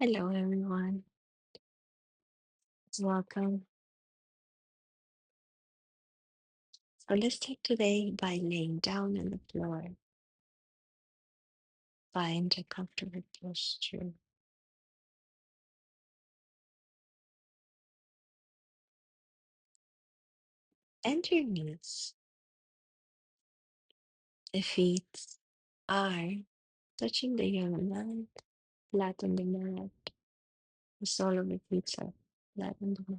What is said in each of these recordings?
Hello, everyone. Welcome. So let's start today by laying down on the floor. Find a comfortable posture. Bend your knees. The feet are touching the yoga mat, flat on the mat. The sole of the feet are flat on the mat.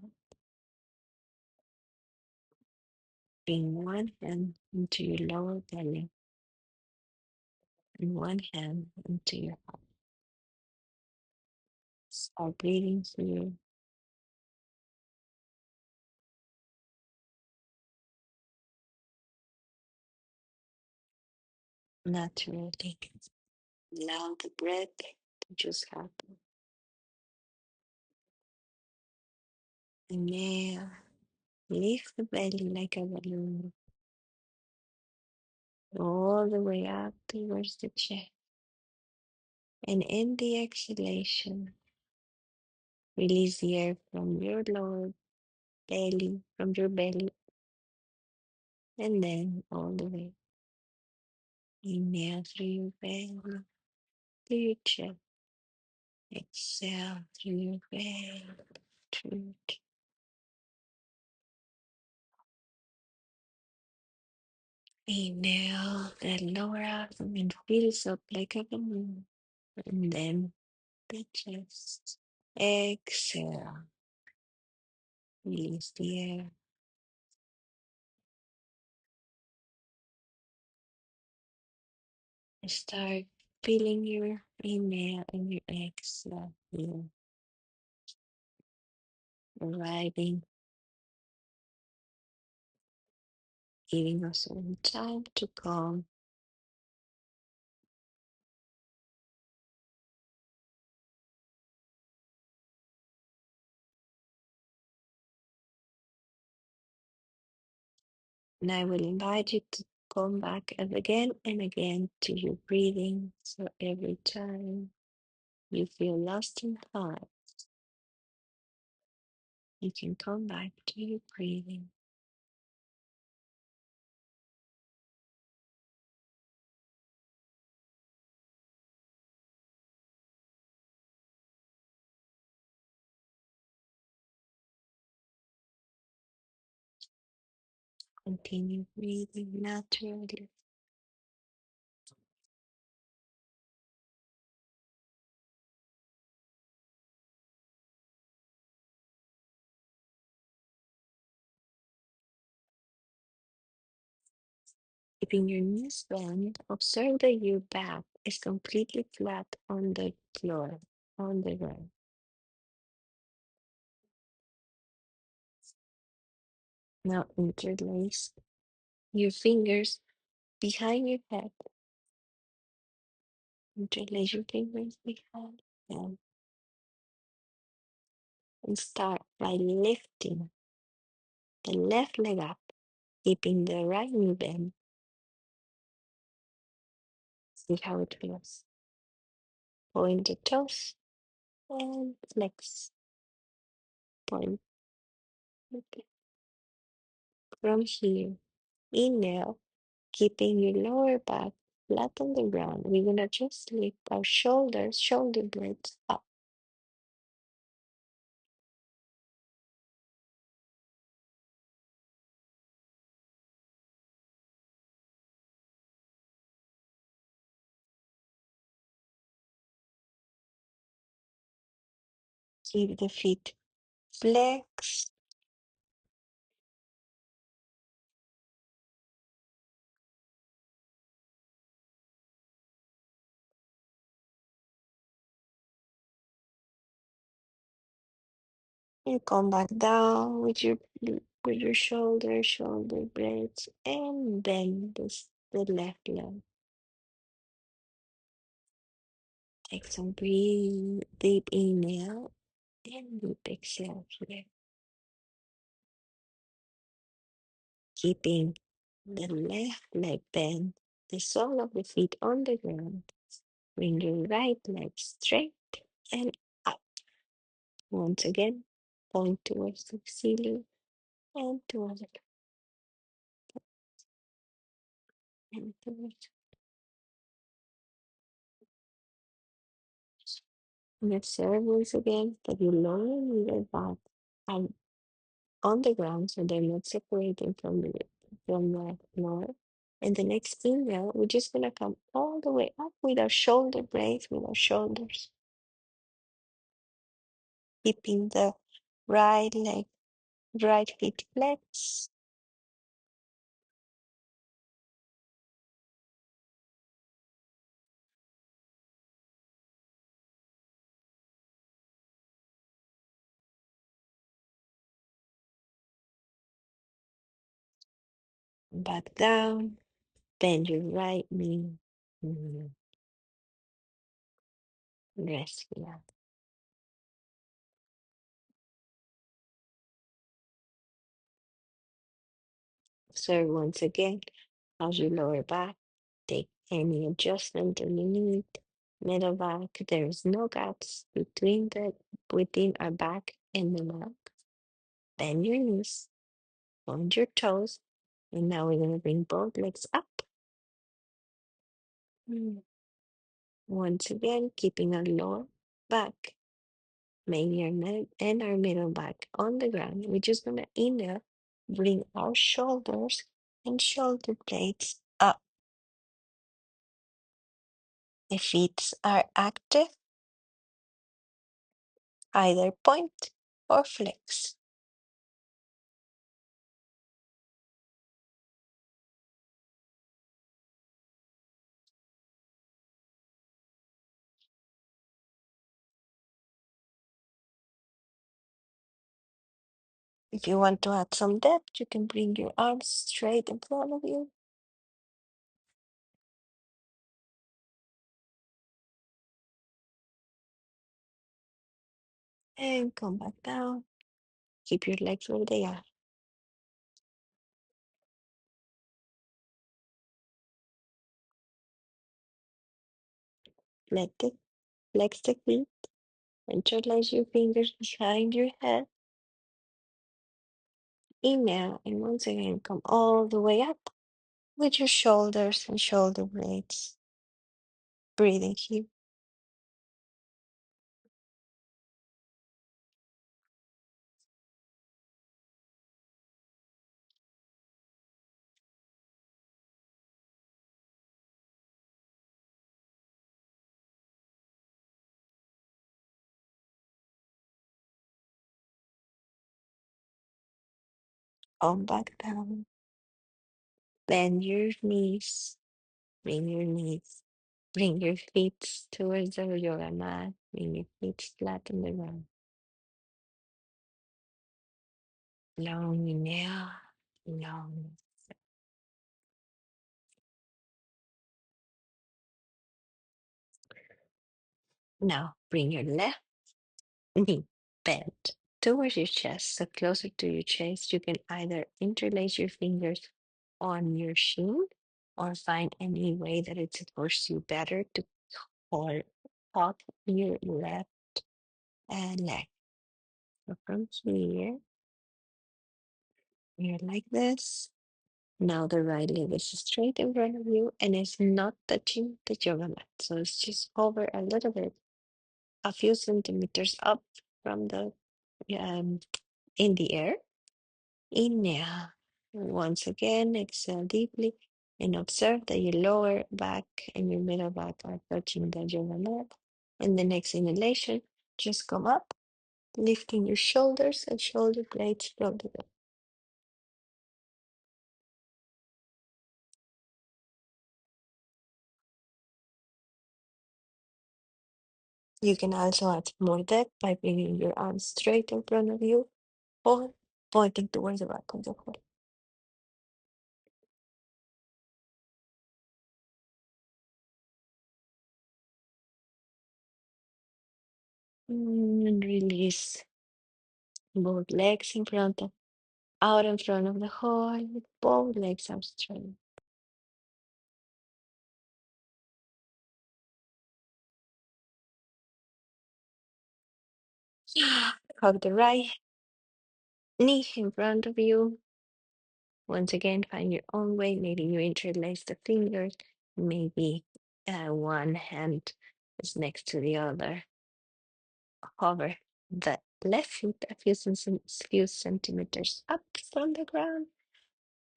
Bring one hand into your lower belly and one hand into your heart. Start breathing through naturally. Allow the breath to just happen. Inhale. Lift the belly like a balloon all the way up towards the chest. And in the exhalation, release the air from your lower belly, from your belly, and then all the way. Inhale through your belly to your chest. Exhale through your belly to your chest. Inhale, that lower abdomen fills up like a balloon, and then the chest. Exhale, release the air. Start feeling your inhale and your exhale here, arriving, giving us some time to calm. And I will invite you to come back again and again to your breathing. So every time you feel lost in thought, you can come back to your breathing. Continue breathing naturally. Keeping your knees bent, observe that your back is completely flat on the floor, on the ground. Now interlace your fingers behind your head. Interlace your fingers behind your head and start by lifting the left leg up, keeping the right knee bent. See how it feels. Point the toes and flex. Point. Okay. From here, inhale, keeping your lower back flat on the ground. We're gonna just lift our shoulders, shoulder blades up. Keep the feet flexed. You come back down with your shoulder blades, and bend the left leg. Take some deep inhale and deep exhale here. Keeping the left leg bent, the sole of the feet on the ground. Bring your right leg straight and up. Once again, point towards the ceiling and towards the and towards. And observe once again that you lower your back and on the ground so they're not separating from the floor. And the next inhale, we're just gonna come all the way up with our shoulder blades, with our shoulders, keeping the right leg, right feet flexed. Back down, bend your right knee, rest here. So once again, how's your lower back? Take any adjustment that you need. Middle back, there's no gaps within our back and the mat. Bend your knees, point your toes, and now we're gonna bring both legs up. Mm. Once again, keeping our lower back, maybe our neck and our middle back on the ground. We're just gonna inhale, bring our shoulders and shoulder blades up. The feet are active, either point or flex. If you want to add some depth, you can bring your arms straight in front of you. And come back down. Keep your legs where they are. Flex the feet. Interlace your fingers behind your head. Inhale, and once again, come all the way up with your shoulders and shoulder blades. Breathing here. Come back down. Bend your knees. Bring your knees. Bring your feet towards the yoga mat. Bring your feet flat on the ground. Long inhale. Long. Now bring your left knee bent towards your chest, so closer to your chest. You can either interlace your fingers on your shin or find any way that it supports you better to hold up your left leg. So from here, you're like this. Now the right leg is straight in front of you and it's not touching the yoga mat. So it's just over a little bit, a few centimeters up from the um, in the air. Inhale. Once again, exhale deeply and observe that your lower back and your middle back are touching the yoga mat. And the next inhalation, just come up, lifting your shoulders and shoulder blades from the ground. You can also add more depth by bringing your arms straight in front of you or pointing towards the back of the hole. And release both legs out in front of the hole, with both legs are straight. Hug the right knee in front of you. Once again, find your own way. Maybe you interlace the fingers. Maybe one hand is next to the other. Hover the left foot a few centimeters up from the ground.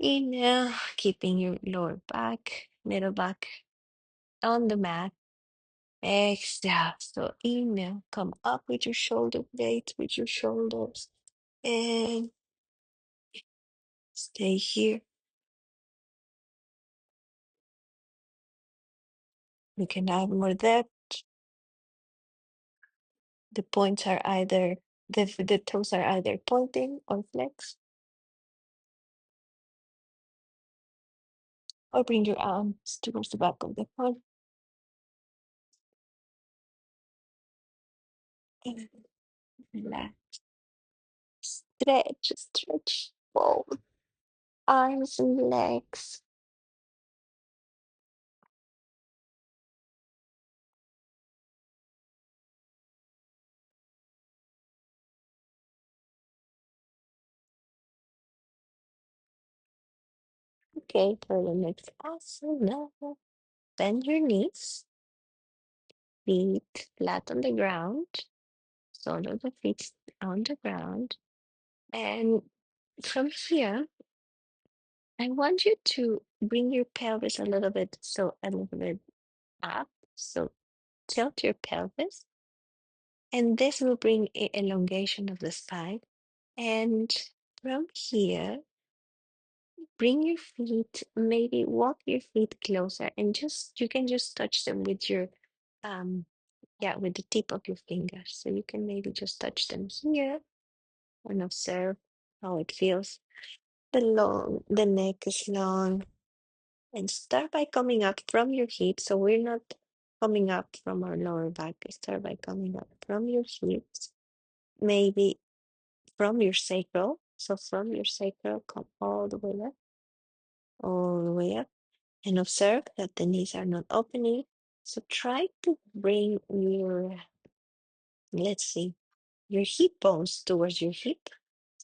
Inhale, keeping your lower back, middle back on the mat. Exhale. So inhale, come up with your shoulder blades, with your shoulders, and stay here. You can add more depth. The points are either the toes are either pointing or flexed, or bring your arms towards the back of the palm. And relax. Stretch, stretch both arms and legs. Okay, for the next asana, bend your knees, feet flat on the ground, sole of the feet on the ground. And from here, I want you to bring your pelvis a little bit, up. So tilt your pelvis, and this will bring elongation of the spine. And from here, bring your feet, maybe walk your feet closer, and just you can just touch them with your with the tip of your fingers. So you can maybe just touch them here and observe how it feels. The neck is long, and start by coming up from your hips. So we're not coming up from our lower back. Start by coming up from your hips, maybe from your sacral. So from your sacral, come all the way up, and observe that the knees are not opening. So try to bring let's see, your hip bones towards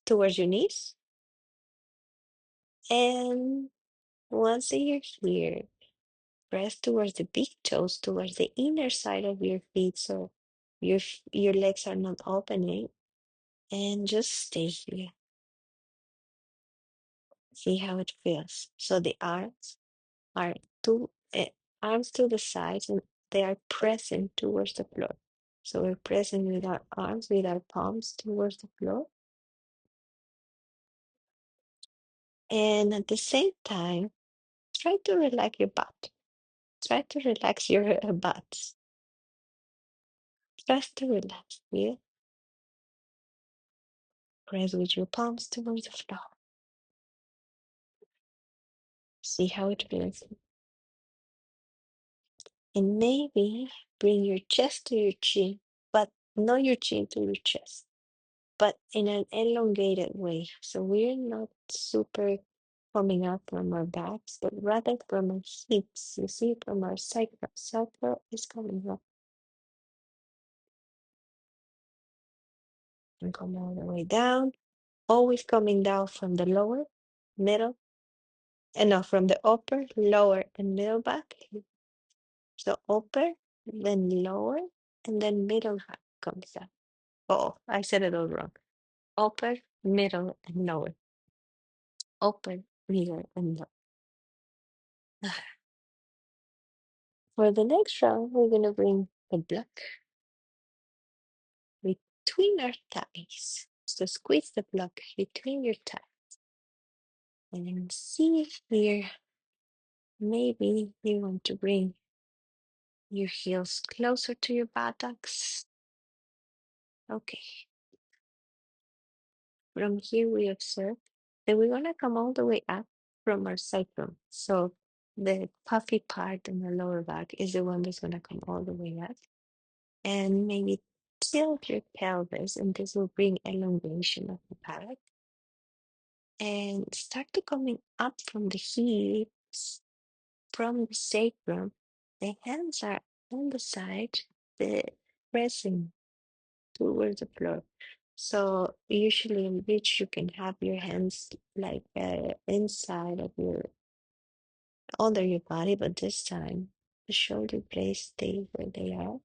towards your knees. And once you're here, press towards the big toes, towards the inner side of your feet. So your legs are not opening, and just stay here. See how it feels. So the arms are arms to the sides, and they are pressing towards the floor. So we're pressing with our arms, with our palms towards the floor. And at the same time, try to relax your butt. Try to relax your butt. Just to relax here. Press with your palms towards the floor. See how it feels. And maybe bring your chest to your chin, but not your chin to your chest, but in an elongated way. So we're not super coming up from our backs, but rather from our hips. You see, from our sacral. Sacral is coming up and come all the way down. Always coming down from the lower, middle, and no, from the upper, lower, and middle back. So upper, then lower, and then middle back comes down. Oh, I said it all wrong. Upper, middle, and lower. Upper, middle, and lower. For the next round, we're going to bring the block between our thighs. So squeeze the block between your thighs. And then see here, maybe you want to bring your heels closer to your buttocks. Okay. From here, we observe that we're going to come all the way up from our sacrum. So the puffy part in the lower back is the one that's going to come all the way up. And maybe tilt your pelvis, and this will bring elongation of the back. And start to coming up from the hips, from the sacrum. The hands are on the side, the pressing towards the floor. So usually in which you can have your hands like inside of your under your body, but this time the shoulder blades stay where they are.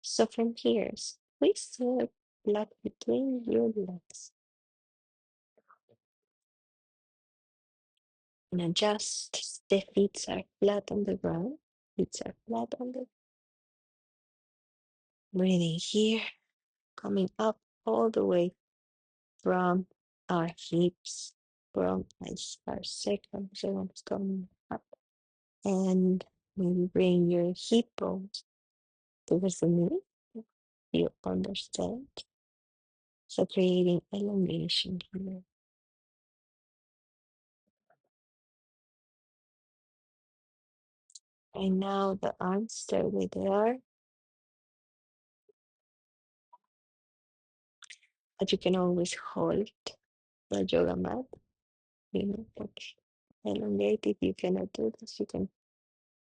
So from here, squeeze the blood between your legs and adjust. The feet are flat on the ground. Feet are flat on the breathing here, coming up all the way from our hips, from our circumference coming up. And maybe bring your hip bones towards the knee. You understand? So creating elongation here. And now the arms stay where they are, but you can always hold the yoga mat. You know, like elongate. If you cannot do this, you can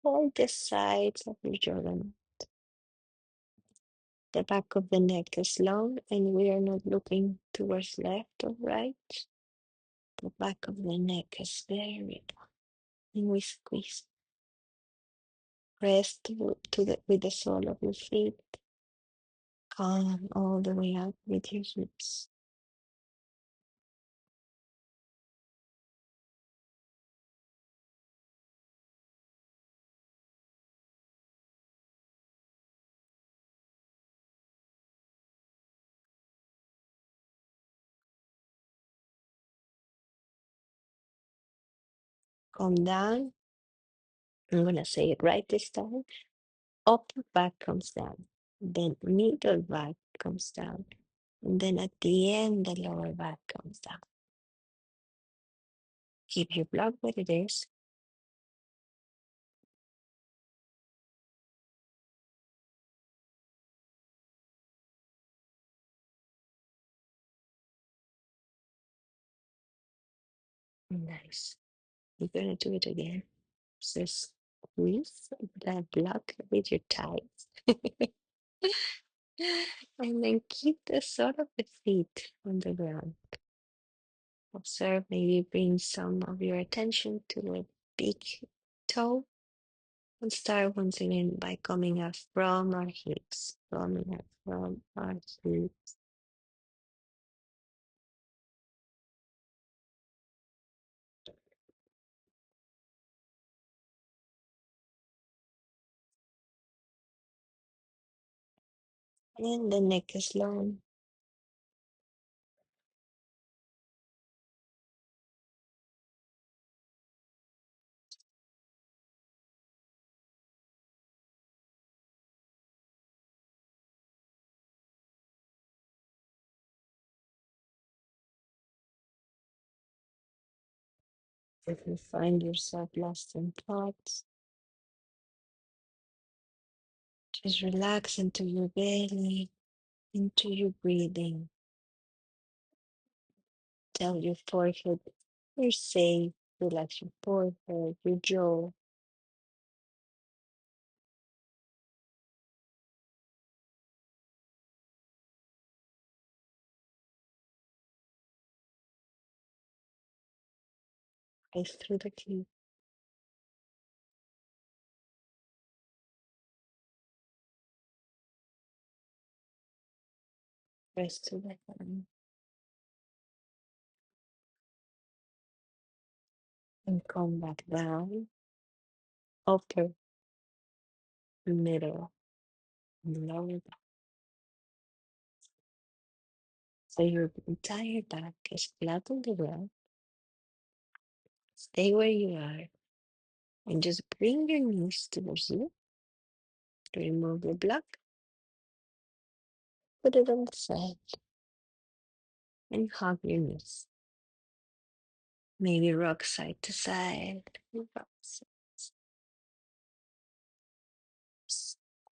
hold the sides of your yoga mat. The back of the neck is long, and we are not looking towards left or right. The back of the neck is very long, and we squeeze. Press to the with the sole of your feet. Come all the way up with your hips. Come down. I'm gonna say it right this time. Upper back comes down. Then middle back comes down. And then at the end, the lower back comes down. Keep your blood where it is. Nice. You're gonna do it again. So squeeze the blood with your thighs. And then keep the sole of the feet on the ground. Observe, maybe bring some of your attention to the big toe and start once again by coming up from our hips, coming up from our hips. And the neck is long. If you find yourself lost in thoughts, just relax into your belly, into your breathing. Tell your forehead you're safe. Relax your forehead, your jaw. Eyes through the teeth. Rest to the hand. And come back down. Upper, middle, and lower. So your entire back is flat on the ground. Stay where you are and just bring your knees towards you. Remove the block, put it on the side, and hug your knees. Maybe rock side to side. Rock side.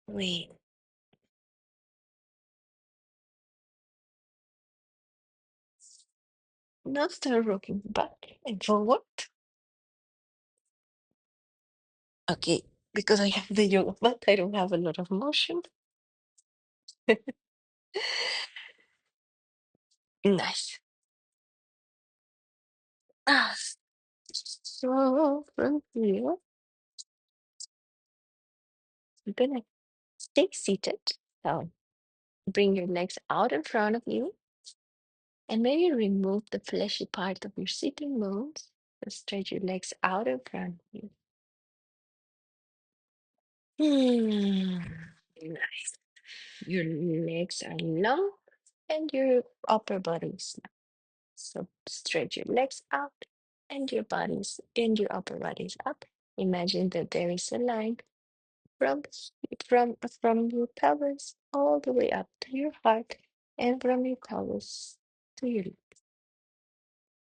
Wait. Now start rocking back and forward. Okay, because I have the yoga mat, I don't have a lot of motion. Nice. Ah, so from here, you're gonna stay seated. So bring your legs out in front of you and maybe remove the fleshy part of your sitting bones. So stretch your legs out in front of you. Nice. Your legs are long and your upper body is long. So stretch your legs out and your bodies and your upper body is up. Imagine that there is a line from from your pelvis all the way up to your heart and from your pelvis to your legs.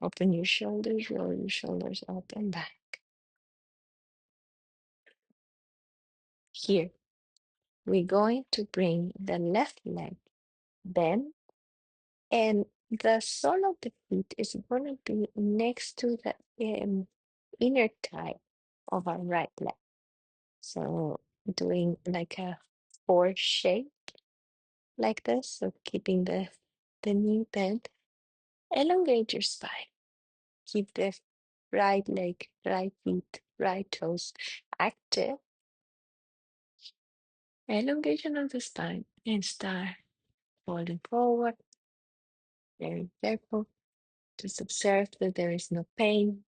Open your shoulders, roll your shoulders up and back. Here, we're going to bring the left leg bent, and the sole of the feet is going to be next to the inner thigh of our right leg. So doing like a four shape like this. So keeping the knee bent. Elongate your spine. Keep the right leg, right feet, right toes active. Elongation of the spine and start folding forward. Very careful. Just observe that there is no pain,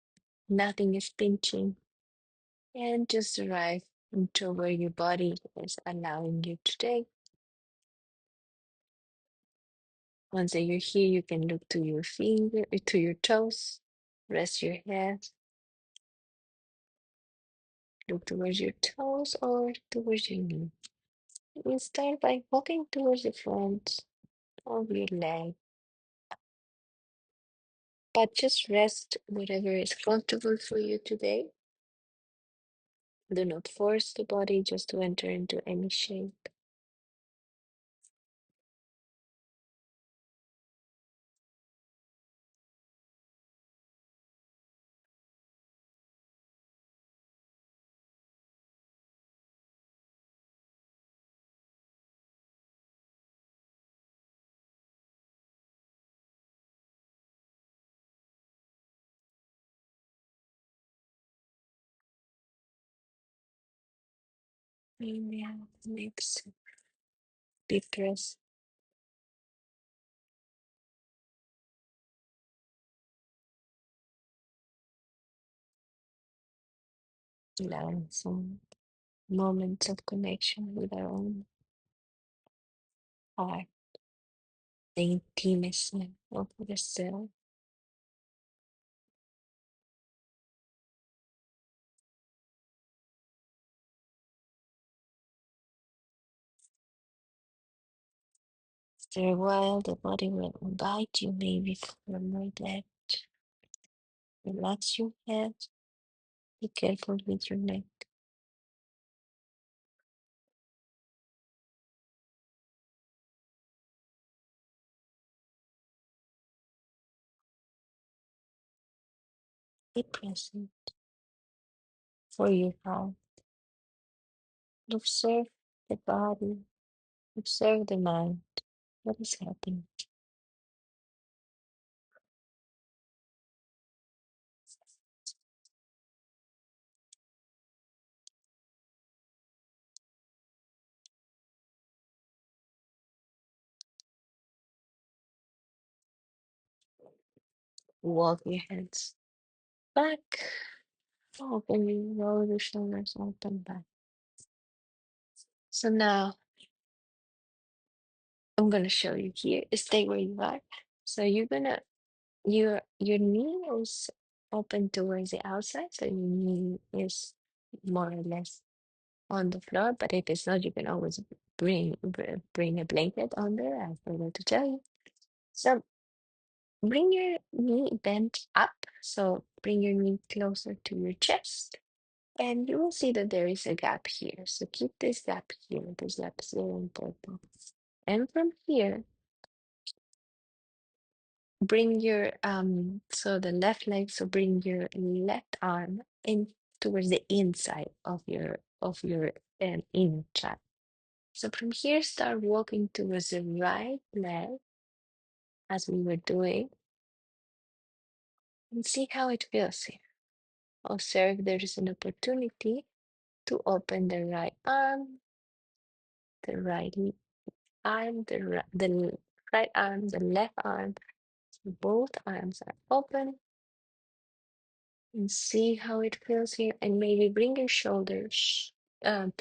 nothing is pinching, and just arrive into where your body is allowing you to take. Once that you're here, you can look to your to your toes, rest your head, look towards your toes or towards your knee. You start by walking towards the front of your leg, but just rest whatever is comfortable for you today. Do not force the body just to enter into any shape. Inhale, next, deep breath. Allowing some moments of connection with our own heart, the intimacy of the self. After a while, the body will invite you maybe for more that. Relax your head. Be careful with your neck. Be present for your heart. Observe the body. Observe the mind. What is happening? Walk your hands back. Open you roll your shoulders up and back. So now I'm gonna show you here. Stay where you are. So you're gonna your knee is open towards the outside, so your knee is more or less on the floor. But if it's not, you can always bring a blanket under. I forgot to tell you. So bring your knee bent up. So bring your knee closer to your chest. And you will see that there is a gap here. So keep this gap here. This gap is very important. And from here, bring your so the left leg, so bring your left arm in towards the inside of your inner thigh. So from here, start walking towards the right leg as we were doing, and see how it feels here. Observe there is an opportunity to open the right arm, the right arm, the right arm, the left arm. Both arms are open, and see how it feels here. And maybe bring your shoulders um,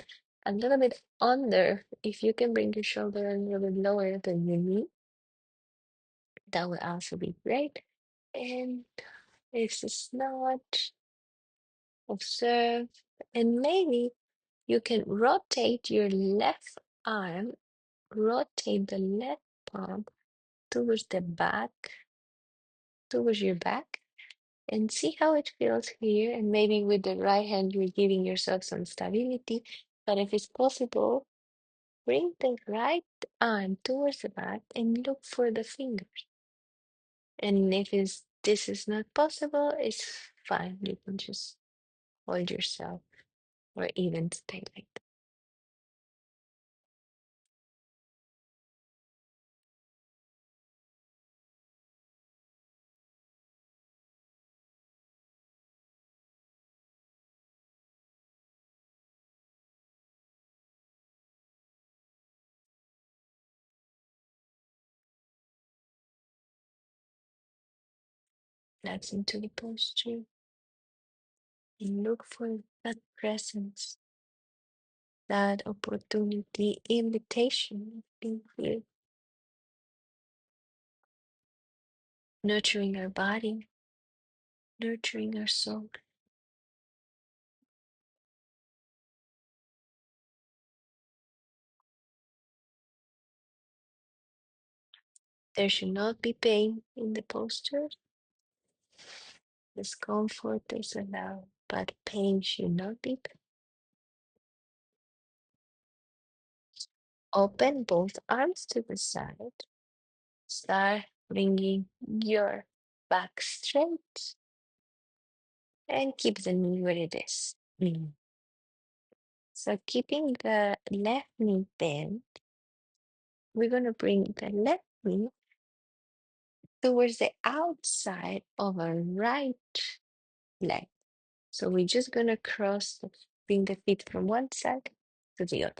a little bit under. If you can bring your shoulder a little bit lower than your knee, that would also be great. And if it's not, observe. And maybe you can rotate your left arm, rotate the left palm towards the back, towards your back, and see how it feels here. And maybe with the right hand, you're giving yourself some stability. But if it's possible, bring the right arm towards the back and look for the fingers. And if this is not possible, it's fine. You can just hold yourself or even stay like that. Relax into the posture and look for that presence, that opportunity, invitation of being here, nurturing our body, nurturing our soul. There should not be pain in the posture. Discomfort is allowed, but pain should not be. Open both arms to the side. Start bringing your back straight and keep the knee where it is. So keeping the left knee bent, we're going to bring the left knee towards the outside of our right leg. So we're just going to bring the feet from one side to the other.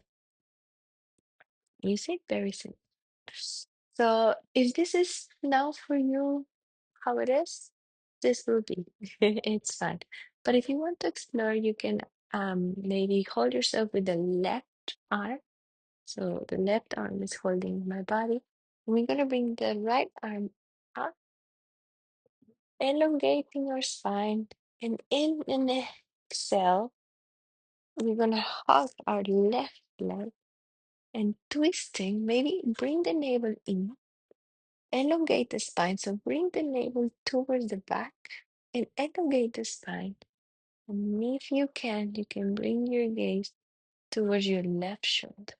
You see, very simple. So if this is now for you how it is, this will be. It's fine. But if you want to explore, you can maybe hold yourself with the left arm. So the left arm is holding my body. We're gonna bring the right arm up, elongating our spine, and in an exhale, we're gonna hug our left leg and twisting. Maybe bring the navel in, elongate the spine. So bring the navel towards the back and elongate the spine. And if you can bring your gaze towards your left shoulder.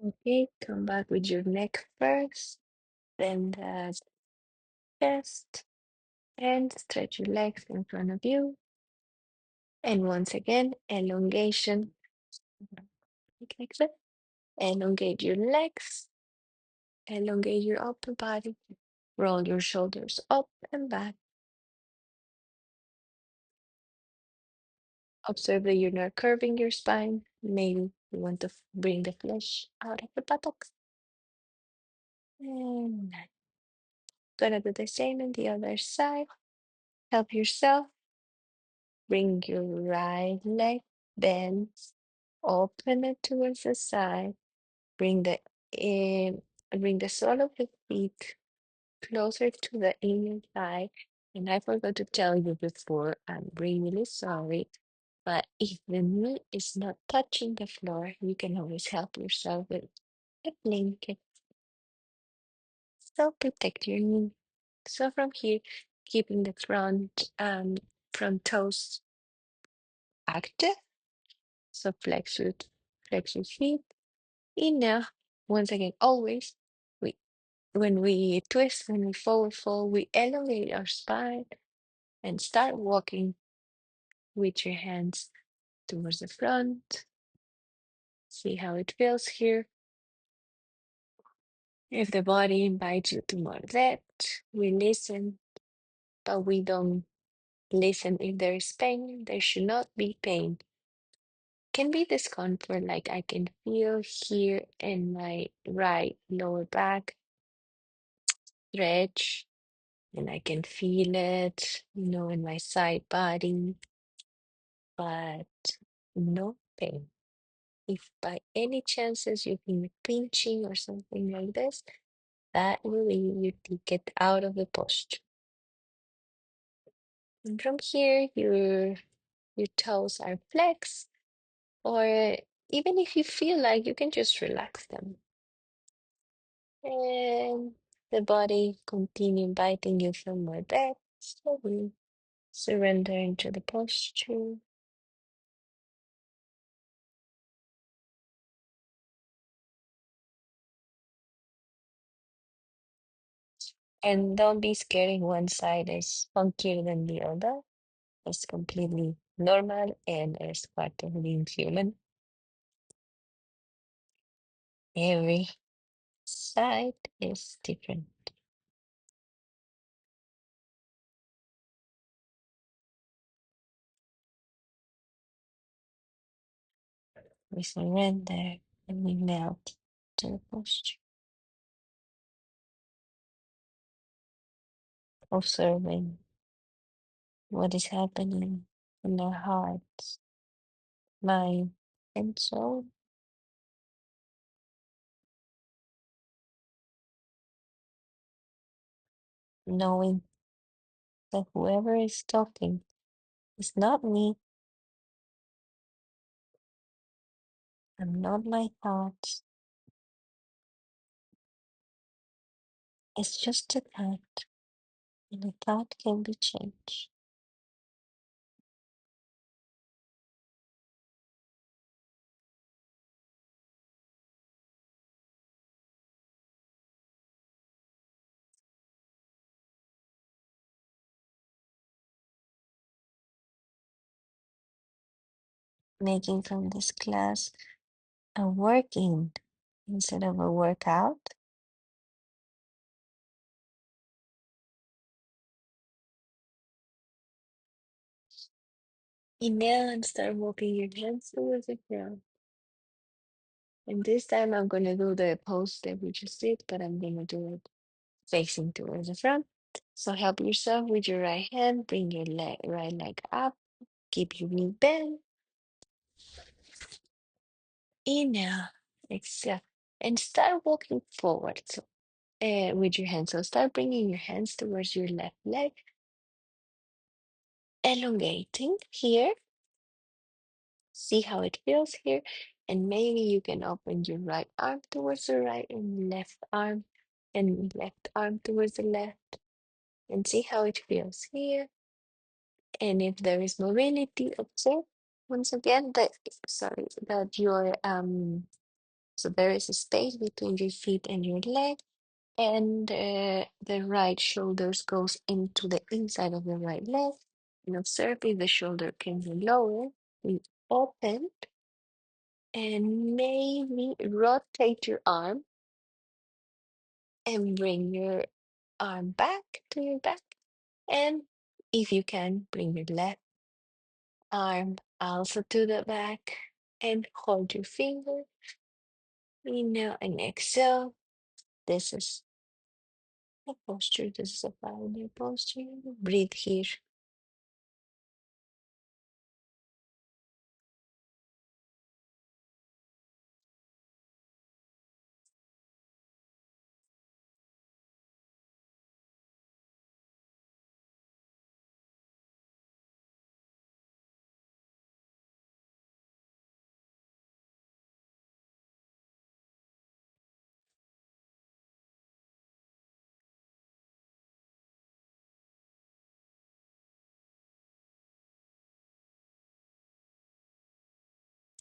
Okay, come back with your neck first, then the chest, and stretch your legs in front of you. And once again, elongation. Like that. Elongate your legs, elongate your upper body, roll your shoulders up and back. Observe that you're not curving your spine. Maybe you want to bring the flesh out of the buttocks. And gonna do the same on the other side. Help yourself. Bring your right leg, bend, open it towards the side. Bring the bring the sole of the feet closer to the inner thigh. And I forgot to tell you before, I'm really sorry. But if the knee is not touching the floor, you can always help yourself with a blanket. So protect your knee. So from here, keeping the front toes active. So flex your feet. And now, once again, always we when we twist, when we forward fold, we elevate our spine and start walking with your hands towards the front. See how it feels here. If the body invites you to more depth, we listen, but we don't listen if there is pain. There should not be pain. Can be discomfort, like I can feel here in my right lower back stretch, and I can feel it, in my side body, but no pain. If by any chances you feel pinching or something like this, that will be you to get out of the posture. And from here, your toes are flexed, or even if you feel like you can just relax them. And the body continue inviting you for more depth. Slowly surrender into the posture. And don't be scared if one side is funkier than the other. It's completely normal and it's part of being human. Every side is different. We surrender and we melt to the posture, observing what is happening in our hearts, mind, and soul. Knowing that whoever is talking is not me. I'm not my thoughts. It's just a thought, and a thought can be changed. Making from this class a working instead of a workout. Inhale and start walking your hands towards the ground. And this time I'm going to do the pose that we just did, but I'm going to do it facing towards the front. So help yourself with your right hand. Bring your right leg up. Keep your knee bent. Inhale, exhale, and start walking forward. So with your hands. So start bringing your hands towards your left leg, elongating here. See how it feels here. And maybe you can open your right arm towards the right and left arm towards the left, and see how it feels here. And if there is mobility, observe once again that your so there is a space between your feet and your leg, and the right shoulders goes into the inside of the right leg. And observe if the shoulder can be lower. We open and maybe rotate your arm and bring your arm back to your back. And if you can, bring your left arm also to the back and hold your finger. Inhale and exhale. This is a posture. This is a pioneer posture. Breathe here.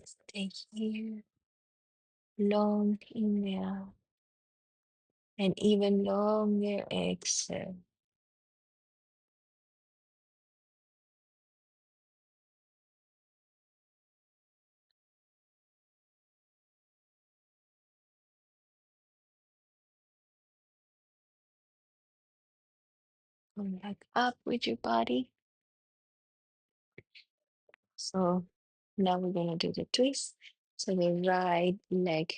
Stay here. Long inhale. And even longer exhale. Come back up with your body. So now we're gonna do the twist. So the right leg,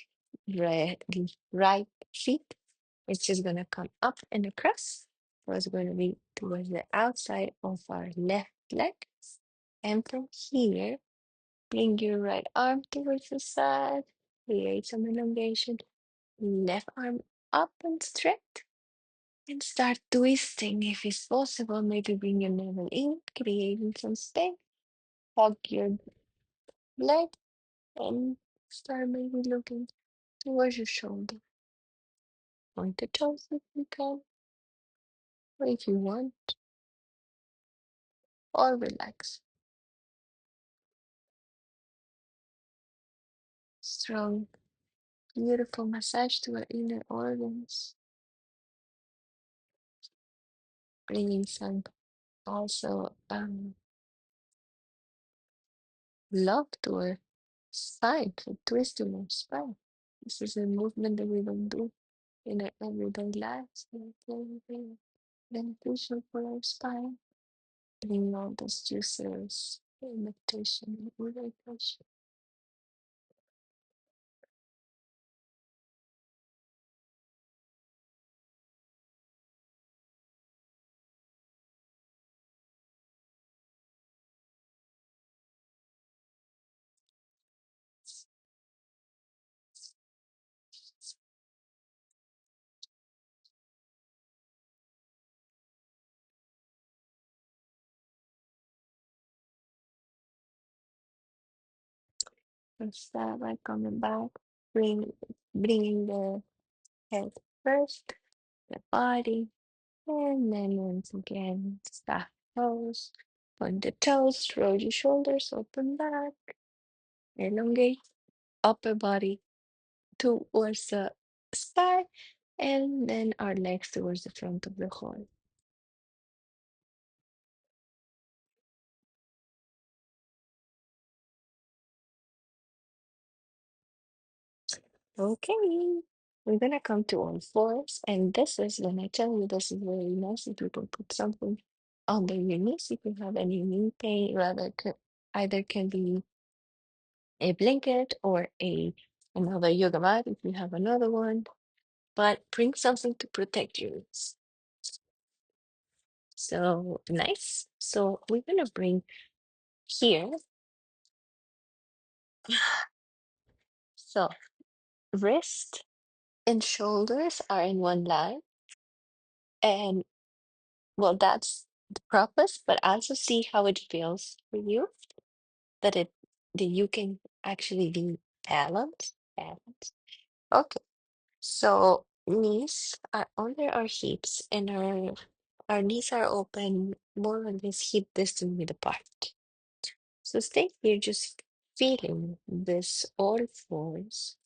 right, right feet, it's just gonna come up and across. So it's going to be towards the outside of our left leg. And from here, bring your right arm towards the side. Create some elongation. Left arm up and straight. And start twisting if it's possible. Maybe bring your navel in, creating some space. Hug your leg and start maybe looking towards your shoulder. Point the toes if you can, or if you want, or relax. Strong, beautiful massage to our inner organs, bringing some also love to our spine, to twisting our spine. This is a movement that we don't do in our everyday lives. And it's very, very beneficial for our spine. Bring all those juices, meditation, and relaxation. And start by coming back, bringing the head first, the body, and then once again, staff pose. Point the toes, roll your shoulders, open back, elongate upper body towards the sky, and then our legs towards the front of the hall. Okay, we're gonna come to all fours, and this is when I tell you this is very nice if people put something under your knees. If you have any knee pain, either can be a blanket or another yoga mat if you have another one, but bring something to protect your knees. So nice. So we're gonna bring here. So wrist and shoulders are in one line, and well, that's the purpose, but also see how it feels for you that you can actually be balanced. Balance. Okay. So knees are under our hips and our knees are open more or less hip distance apart. So stay here just feeling this all fours.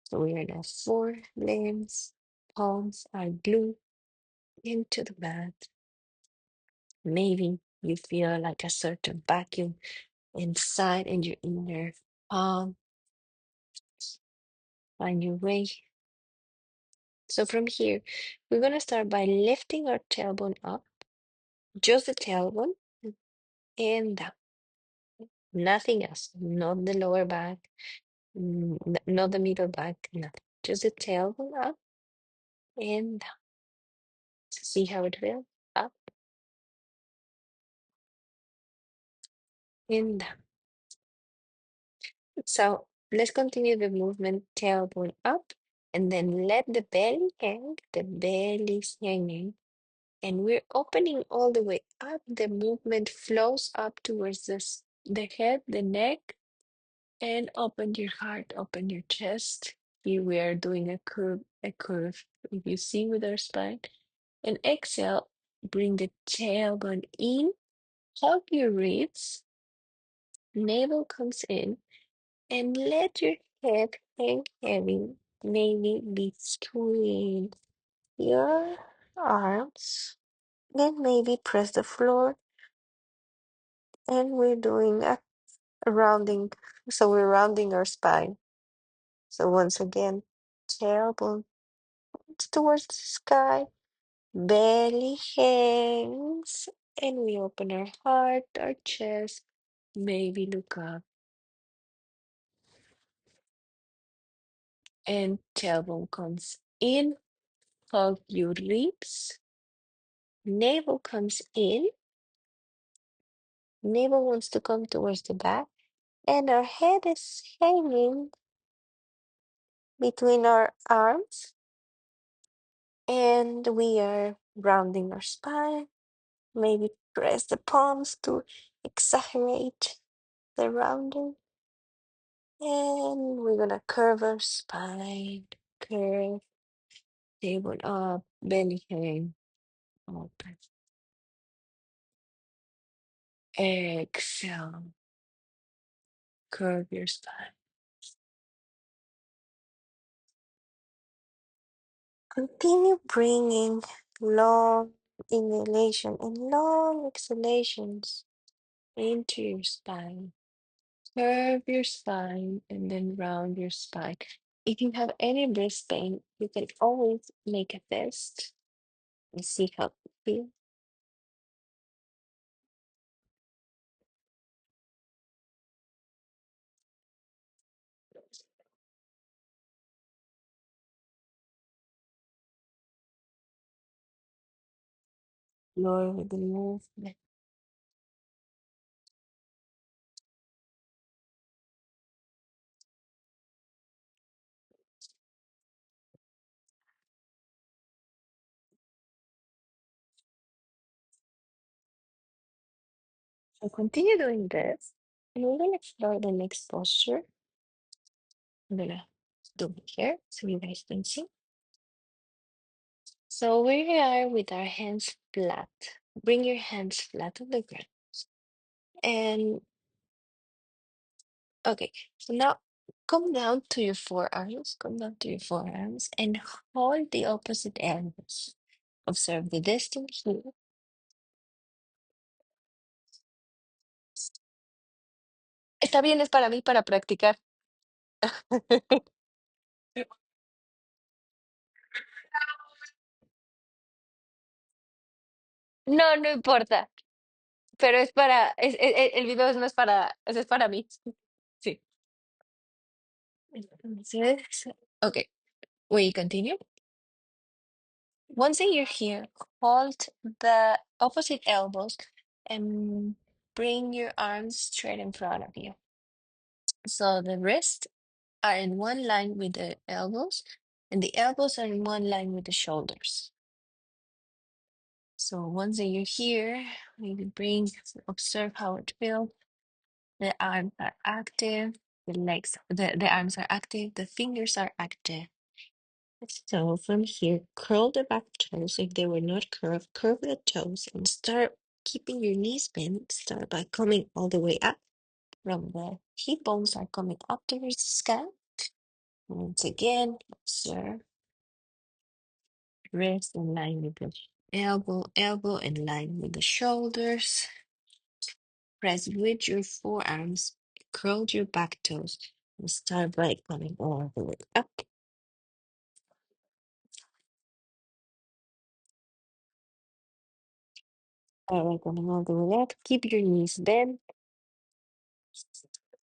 So we are now four limbs, palms are glued into the mat. Maybe you feel like a certain vacuum inside in your inner palm. Find your way. So from here, we're gonna start by lifting our tailbone up, just the tailbone, and down. Nothing else. Not the lower back, not the middle back, nothing. Just the tailbone up and down. See how it feels? Up and down. So let's continue the movement, tailbone up, and then let the belly hang. The belly's hanging. And we're opening all the way up. The movement flows up towards the head, the neck, and open your heart, open your chest. Here we are doing a curve. If you see with our spine. And exhale, bring the tailbone in, hug your ribs, navel comes in, And let your head hang heavy, maybe between your arms. Then maybe press the floor. And we're doing a rounding. So we're rounding our spine. So once again, tailbone towards the sky, belly hangs, and we open our heart, our chest, maybe look up. And tailbone comes in, hug your ribs, navel comes in, navel wants to come towards the back, and our head is hanging between our arms, and we are rounding our spine. Maybe press the palms to exaggerate the rounding. And we're gonna curve our spine, curve, table up, belly hang, open. Exhale, curve your spine. Continue bringing long inhalation and long exhalations into your spine. Curve your spine and then round your spine. If you have any wrist pain, you can always make a fist and see how it feels. Lower the movement. So continue doing this. And we're gonna explore the next posture. I'm gonna do it here so you guys can see. So we are with our hands flat. Bring your hands flat on the ground. And okay, so now come down to your forearms. Come down to your forearms and hold the opposite elbows. Observe the distance here. Está bien, es para mí para practicar. No, no importa, pero es para, el video no es para, es para mí. Sí. Entonces, okay, we continue. Once you're here, hold the opposite elbows and bring your arms straight in front of you. So the wrists are in one line with the elbows, and the elbows are in one line with the shoulders. So once you're here, maybe observe how it feels. The arms are active, the legs, the arms are active, the fingers are active. So from here, curl the back toes if they were not curved, curve the toes and start keeping your knees bent. Start by coming all the way up. From the hip bones are coming up towards the sky. Once again, observe wrist in line with the elbow in line with the shoulders. Press with your forearms, curl your back toes, and start by coming all the way up. All right, coming all the way up. Keep your knees bent.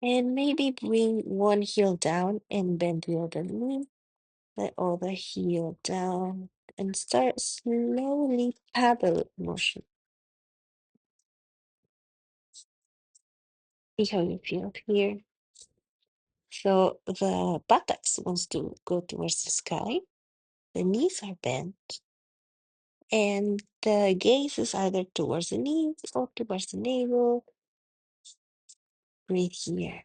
And maybe bring one heel down and bend the other knee, the other heel down, and start slowly paddle motion. See how you feel here. So the buttocks wants to go towards the sky, the knees are bent, and the gaze is either towards the knees or towards the navel. Breathe here.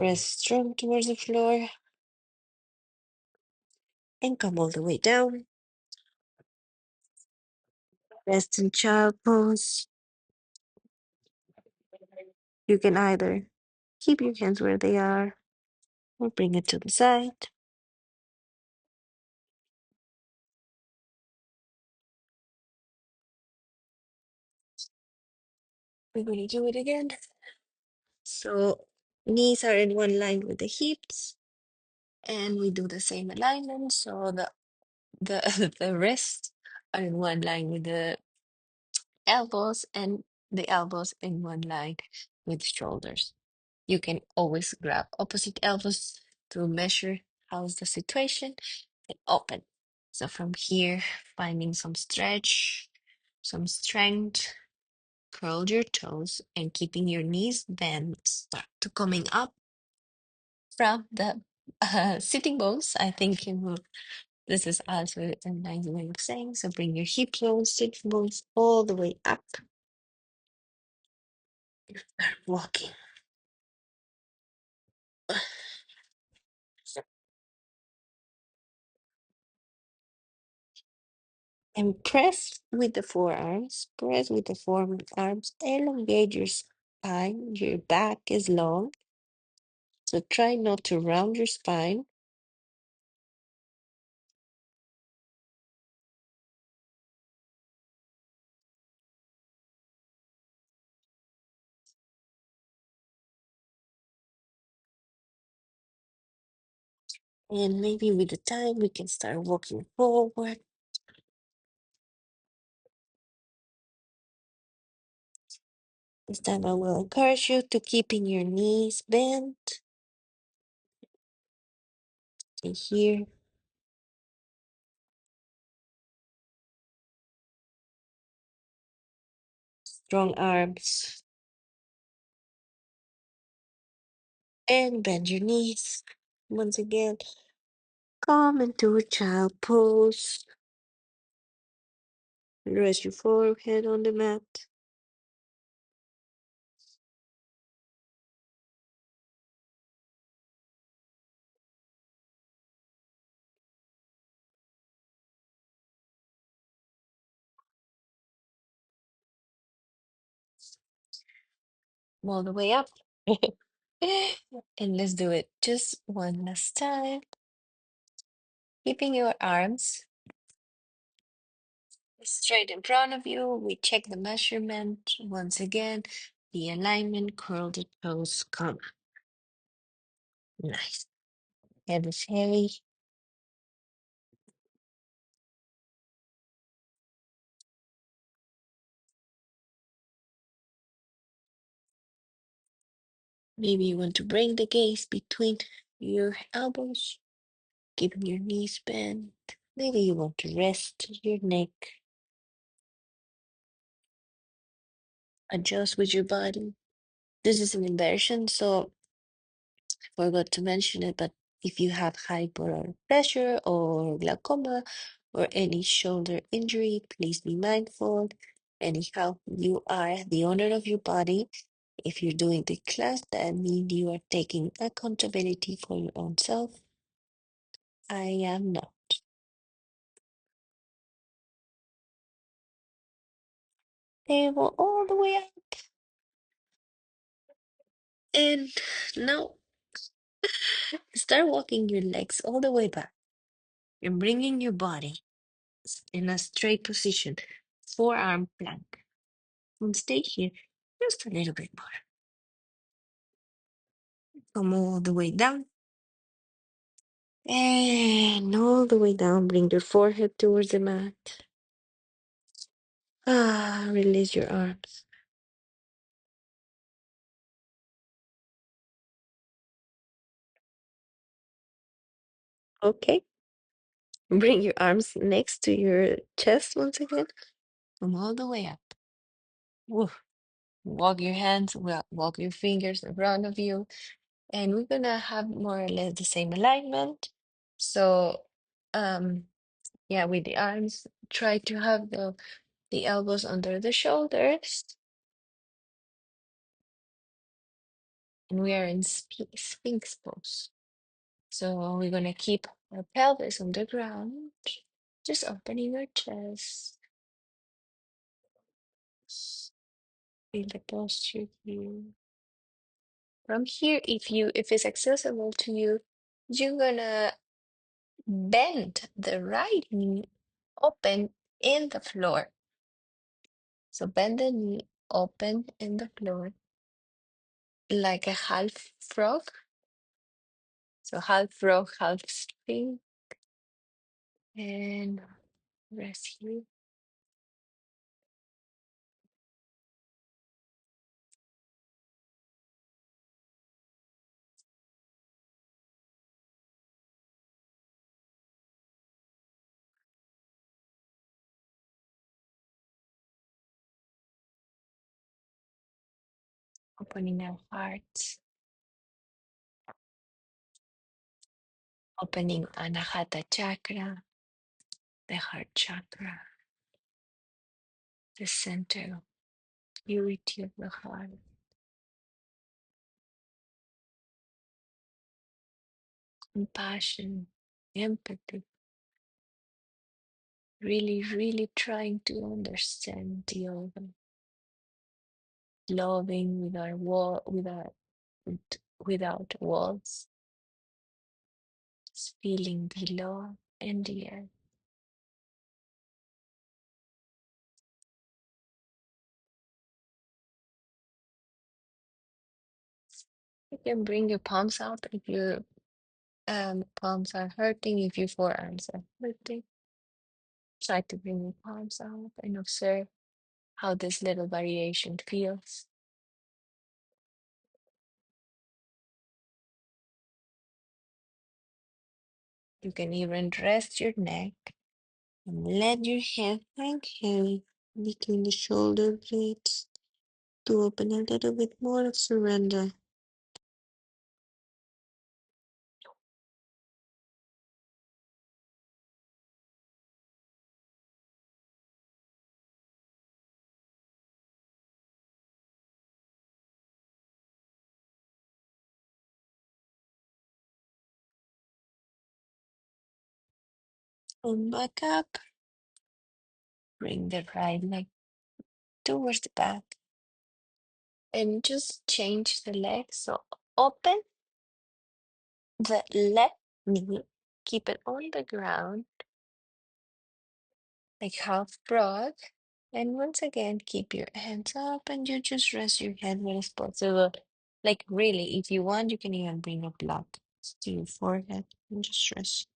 Press strong towards the floor and come all the way down. Rest in child pose. You can either keep your hands where they are or bring it to the side. We're going to do it again. So knees are in one line with the hips, and we do the same alignment. So the the wrists are in one line with the elbows, and the elbows in one line with shoulders. You can always grab opposite elbows to measure how's the situation and open. So from here, finding some stretch, some strength, curl your toes and keeping your knees bent. Start to coming up from the sitting bones. I think this is also a nice way of saying. So bring your hip bones, sit bones all the way up. Start walking. And press with the forearms. Press with the forearms. Elongate your spine. Your back is long. So try not to round your spine. And maybe with the time, we can start walking forward. This time I will encourage you to keeping your knees bent. And here, strong arms. And bend your knees. Once again, come into a child pose. Rest your forehead on the mat. All the way up. And let's do it just one last time. Keeping your arms straight in front of you. We check the measurement once again. The alignment, curl the toes, come. Nice. Head is heavy. Maybe you want to bring the gaze between your elbows, keeping your knees bent. Maybe you want to rest your neck, adjust with your body. This is an inversion, so I forgot to mention it, but if you have high blood pressure or glaucoma or any shoulder injury, please be mindful. Anyhow, you are the owner of your body. If you're doing the class, that means you are taking accountability for your own self. I am not. Table all the way up. And now start walking your legs all the way back and bringing your body in a straight position, forearm plank. And stay here just a little bit more. Come all the way down. And all the way down, bring your forehead towards the mat. Release your arms. Okay. Bring your arms next to your chest once again. Come all the way up. Woo. Walk your hands, walk your fingers in front of you. And we're gonna have more or less the same alignment. So, yeah, with the arms, try to have the elbows under the shoulders. And we are in Sphinx Pose. So we're gonna keep our pelvis on the ground, just opening our chest. Feel the posture here. From here, if it's accessible to you, you're gonna bend the right knee open in the floor. So bend the knee open in the floor like a half frog. So half frog, half sphinx. And rest here. Opening our hearts. Opening Anahata Chakra, the heart chakra, the center of purity of the heart. Compassion, empathy, really, really trying to understand the other, loving with our without walls, just feeling the love and the air. You can bring your palms out if your palms are hurting, if your forearms are hurting. Try to bring your palms out and observe how this little variation feels. You can even rest your neck and let your head hang heavy between the shoulder blades to open a little bit more of surrender. And back up. Bring the right leg towards the back and just change the leg. So open the left knee, keep it on the ground, like half broad. And once again, keep your hands up and you just rest your head where it's possible. Like really, if you want, you can even bring a block to your forehead and just rest.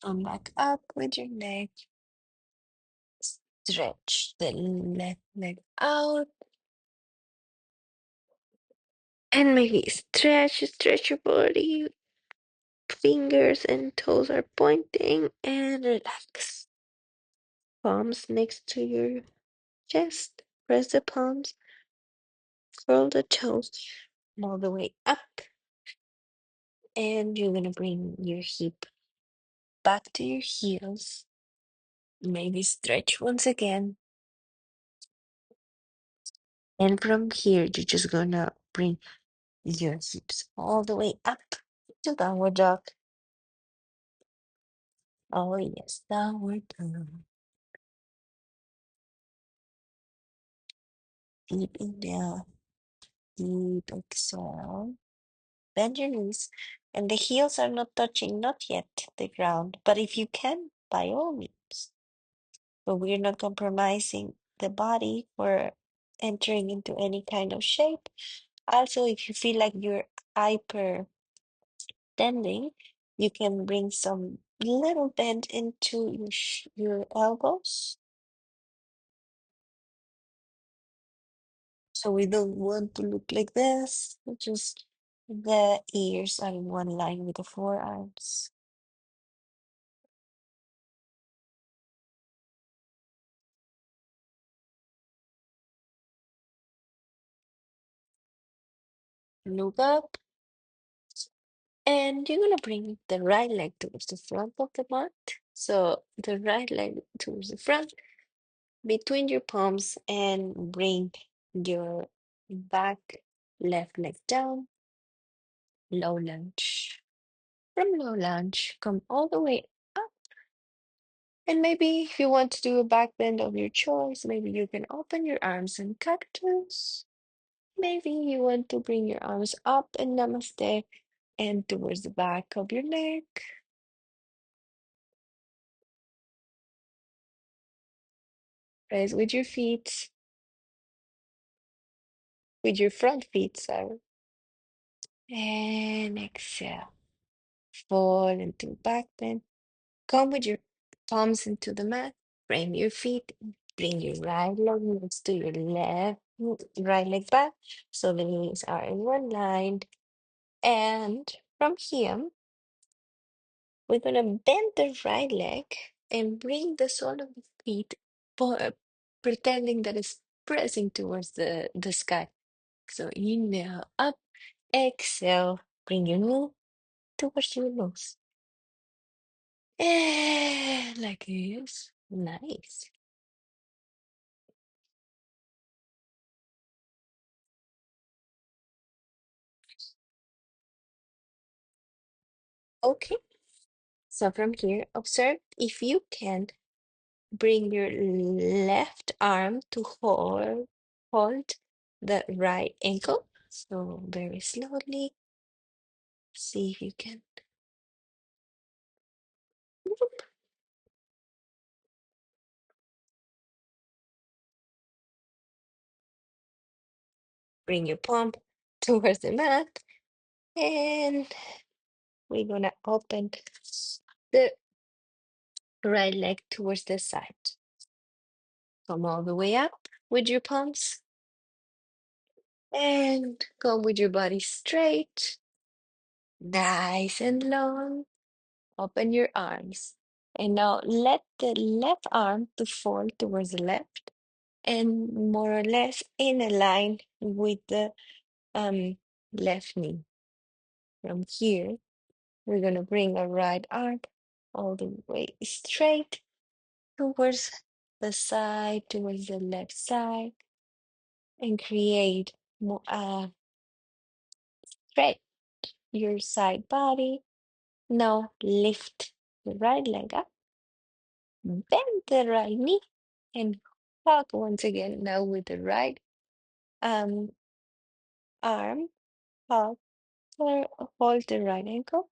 Come back up with your leg. Stretch the left leg out. And maybe stretch your body. Fingers and toes are pointing and relax. Palms next to your chest. Press the palms. Curl the toes all the way up. And you're going to bring your hip back to your heels. Maybe stretch once again. And from here, you're just going to bring your hips all the way up to downward dog. Oh, yes, downward dog. Deep inhale, deep exhale. Bend your knees, and the heels are not touching, not yet, the ground. But if you can, by all means. But we're not compromising the body for entering into any kind of shape. Also, if you feel like you're hypertending, you can bring some little bend into your elbows. So we don't want to look like this. Just the ears are in one line with the forearms. Look up, and you're gonna bring the right leg towards the front of the mat. So the right leg towards the front, between your palms, and bring your back left leg down. Low lunge. From low lunge, come all the way up. And maybe if you want to do a back bend of your choice, maybe you can open your arms and cactus. Maybe you want to bring your arms up and namaste and towards the back of your neck. Raise with your feet, with your front feet, sorry. And exhale. Fall into back bend. Come with your palms into the mat. Frame your feet. Bring your right leg next to your right leg back. So the knees are in one line. And from here, we're gonna bend the right leg and bring the sole of the feet, pretending that it's pressing towards the sky. So inhale up, exhale, bring your knee towards your nose. And like this. Nice. Okay. So from here, observe if you can bring your left arm to hold the right ankle. So very slowly, see if you can. Bring your palm towards the mat, and we're gonna open the right leg towards the side. Come all the way up with your palms, and come with your body straight, nice and long. Open your arms. And now let the left arm to fall towards the left and more or less in a line with the um left knee. From here, we're gonna bring our right arm all the way straight towards the side, towards the left side, and create more straight your side body. Now lift the right leg up, bend the right knee, and hug once again. Now with the right um arm, hug or hold the right ankle,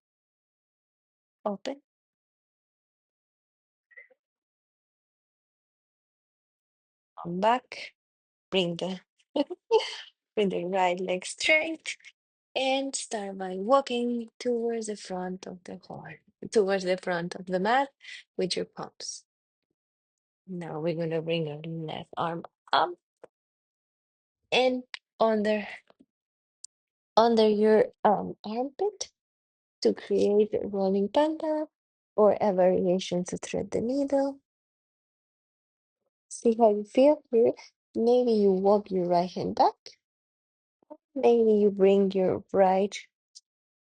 open, come back, bring the bring the right leg straight, and start by walking towards the front of the horn, towards the front of the mat with your palms. Now we're gonna bring our left arm up and under your armpit to create a rolling panda or a variation to thread the needle. See how you feel here. Maybe you walk your right hand back. Maybe you bring your right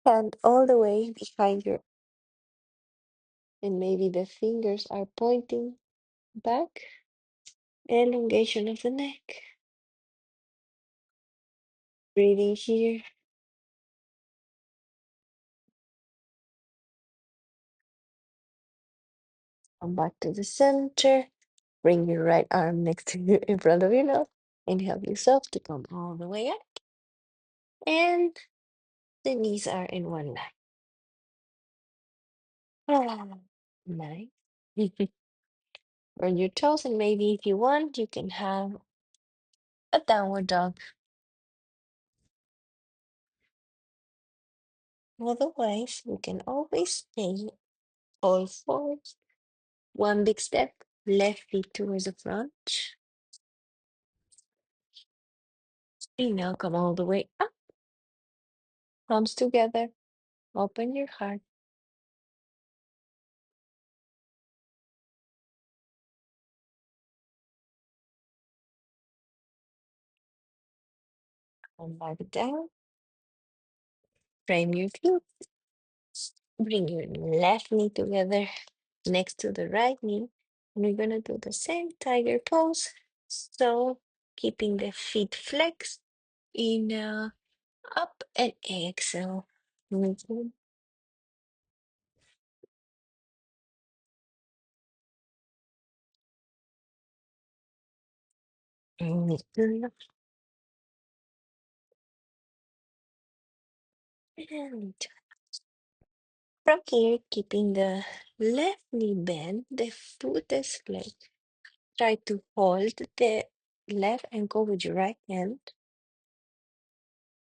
hand all the way behind your, and maybe the fingers are pointing back. Elongation of the neck. Breathing here. Come back to the center. Bring your right arm next to you in front of your nose and help yourself to come all the way up. And the knees are in one line. Ah, nice. On your toes, and maybe if you want, you can have a downward dog. Otherwise, you can always stay all fours. One big step, left feet towards the front. And now come all the way up. Palms together. Open your heart. Come back down. Frame your feet. Bring your left knee together next to the right knee. And we're going to do the same tiger pose. So keeping the feet flexed. Inhale, up and exhale. Mhm. Mhm. And from here, keeping the left knee bent, the foot is flexed. Try to hold the left ankle with your right hand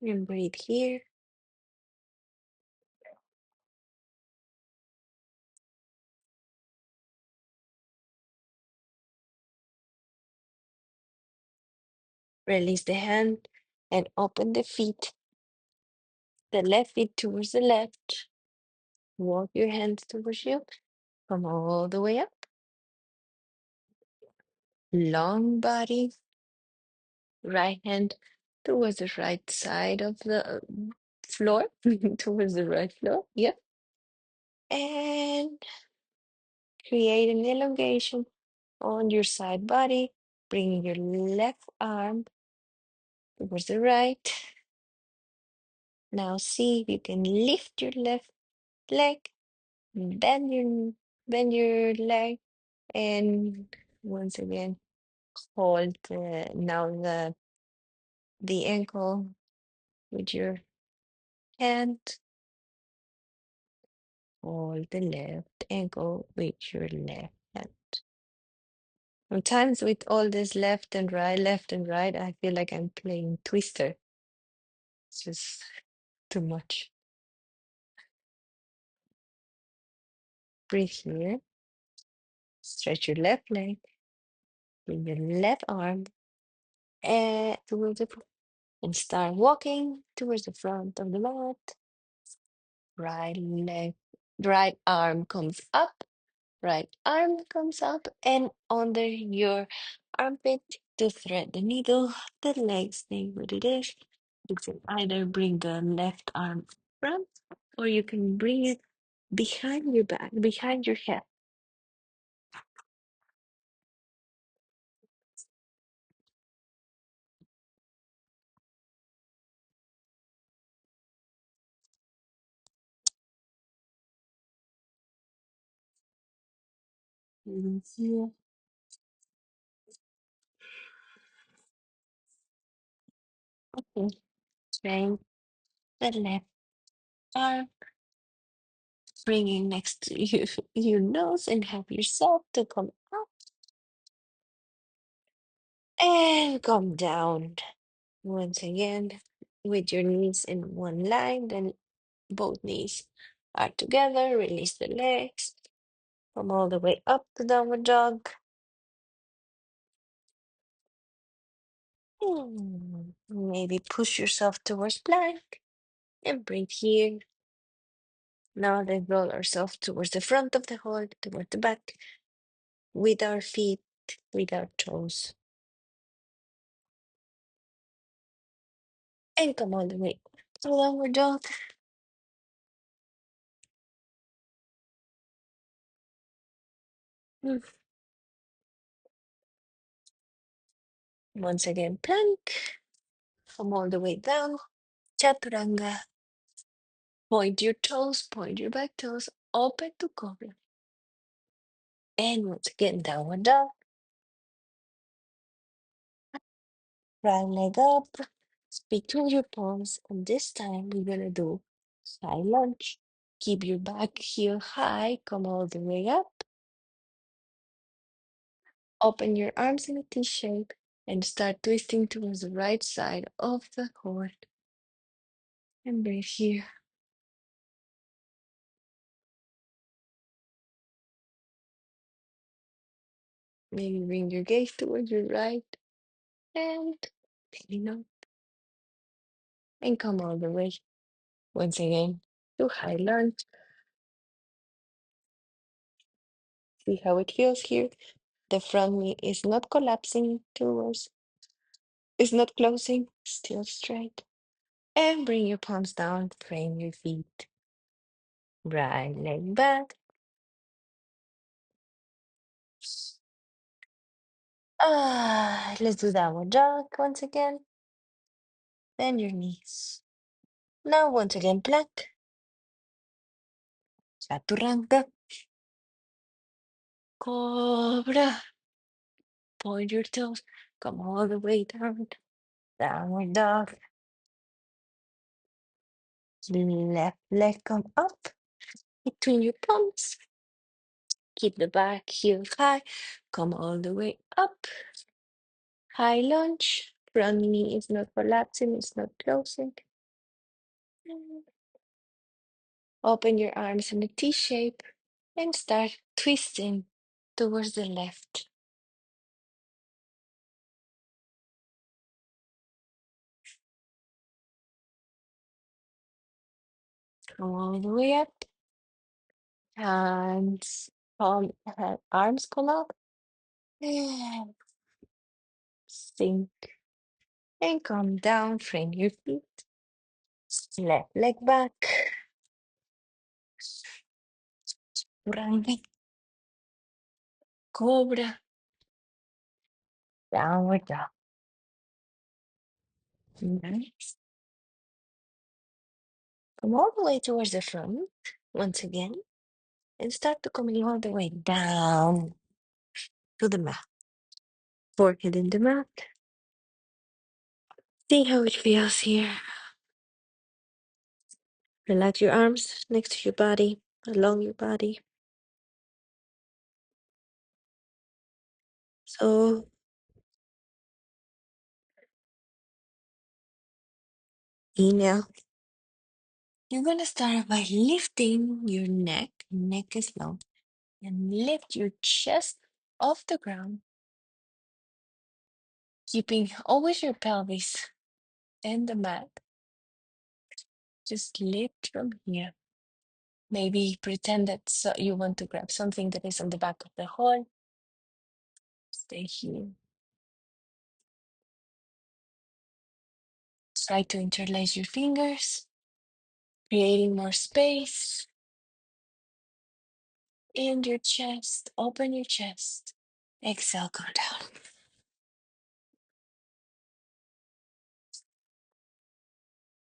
and breathe here. Release the hand and open the feet. The left feet towards the left. Walk your hands towards you. Come all the way up. Long body. Right hand towards the right side of the floor. Towards the right floor. Yep. And create an elongation on your side body. Bring your left arm towards the right. Now see if you can lift your left leg, bend your leg, and once again hold now the ankle with your hand. Hold the left ankle with your left hand. Sometimes with all this left and right, I feel like I'm playing Twister. It's just too much. Breathe here. Stretch your left leg. Bring your left arm towards the front and start walking towards the front of the mat. Right leg, right arm comes up. Right arm comes up and under your armpit to thread the needle. The legs stay where it is. You can either bring the left arm front or you can bring it behind your back, behind your head. And here, okay. Bring the left arm, bringing next to you, your nose, and have yourself to come up and come down. Once again, with your knees in one line, then both knees are together. Release the legs. Come all the way up to downward dog. Maybe push yourself towards plank and breathe here. Now let's roll ourselves towards the front of the hall, toward the back, with our feet, with our toes. And come all the way to downward dog. Mm. Once again, plank. Come all the way down. Chaturanga. Point your toes, point your back toes, open to Cobra. And once again, downward dog. Right leg up, between your palms, and this time we're gonna do high lunge. Keep your back heel high, come all the way up. Open your arms in a T shape And start twisting towards the right side of the cord. And breathe here. Maybe bring your gaze towards your right and maybe not. And come all the way. Once again, to high lunge. See how it feels here. The front knee is not collapsing towards, is not closing, still straight. And bring your palms down, frame your feet. Right leg back. Let's do that one. Jog once again. Bend your knees. Now once again, plank. Chaturanga. Cobra. Point your toes. Come all the way down. Downward dog. Left leg come up between your palms. Keep the back heel high. Come all the way up. High lunge. Front knee is not collapsing, it's not closing. Open your arms in a T shape and start twisting towards the left. Come all the way up. Hands, arms come up. And sink. And come down, frame your feet. Left leg back. Chaturanga. Cobra. Downward dog. Nice. Come all the way towards the front once again. And start to coming all the way down to the mat. Forehead in the mat. See how it feels here. Relax your arms next to your body, along your body. So inhale. You're gonna start by lifting your neck. Neck is long. And lift your chest off the ground. Keeping always your pelvis and the mat. Just lift from here. Maybe pretend that you want to grab something that is on the back of the horn. Stay here. Try to interlace your fingers, creating more space in your chest. Open your chest. Exhale, come down.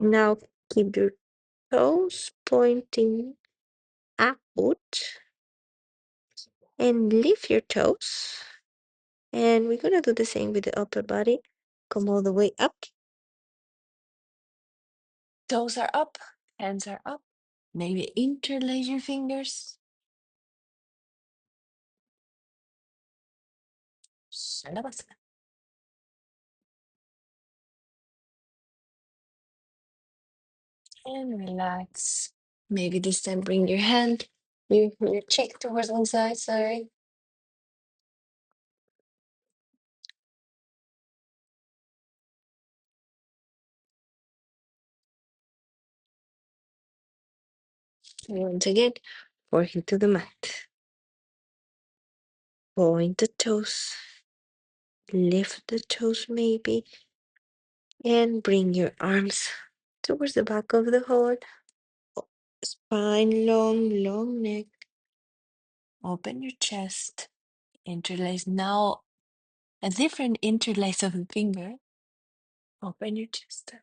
Now keep your toes pointing out and lift your toes. And we're going to do the same with the upper body. Come all the way up. Toes are up, hands are up. Maybe interlace your fingers. Shalabhasana. And relax. Maybe this time bring your hand, your cheek towards one side, sorry. And once again, forehead to the mat. Point the toes. Lift the toes maybe. And bring your arms towards the back of the heart. Spine long, long neck. Open your chest. Interlace now a different interlace of the finger. Open your chest.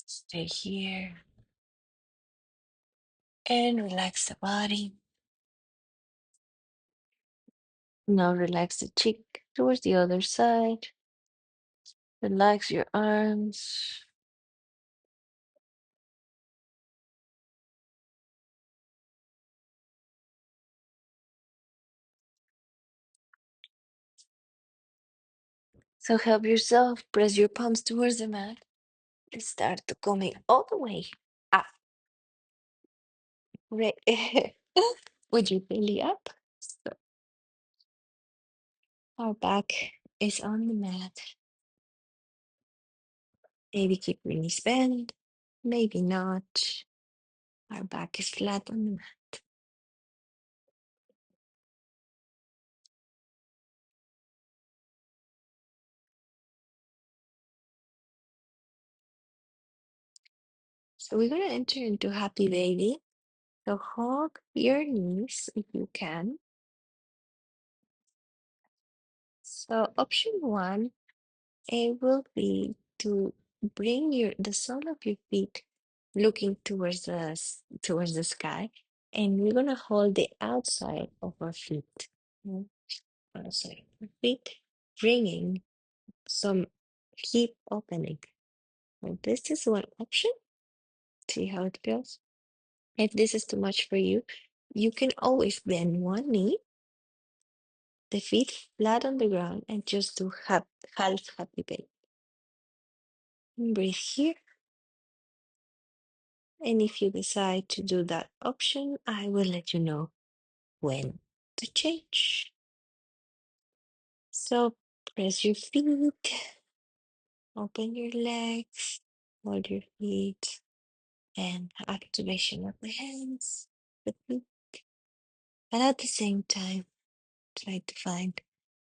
Stay here. And relax the body. Now relax the cheek. Towards the other side. Relax your arms. So help yourself. Press your palms towards the mat and start to coming all the way up. Right. Would you belly up? So our back is on the mat. Maybe keep your knees bent. Maybe not. Our back is flat on the mat. So we're going to enter into happy baby. So hug your knees if you can. So option one, it will be to bring the sole of your feet looking towards towards the sky, and we're gonna hold the outside of our feet. Outside of our feet, bringing some hip opening. So this is one option. See how it feels. If this is too much for you, you can always bend one knee, the feet flat on the ground, and just do half happy baby. Breathe here. And if you decide to do that option, I will let you know when to change. So press your feet, open your legs, hold your feet, and activation of the hands, the feet. And at the same time, try to find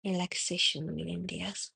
relaxation within the asana.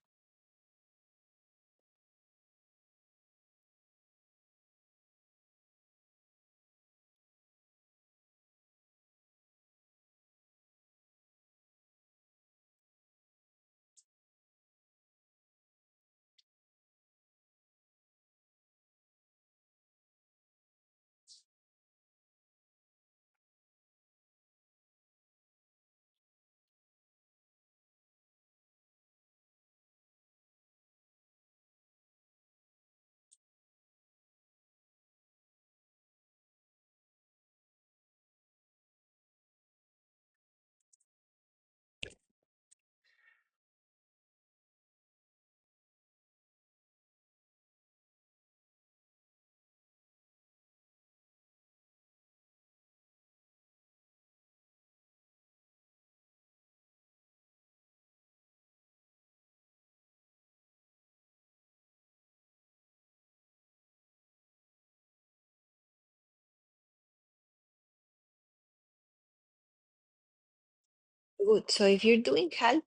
Good. So if you're doing half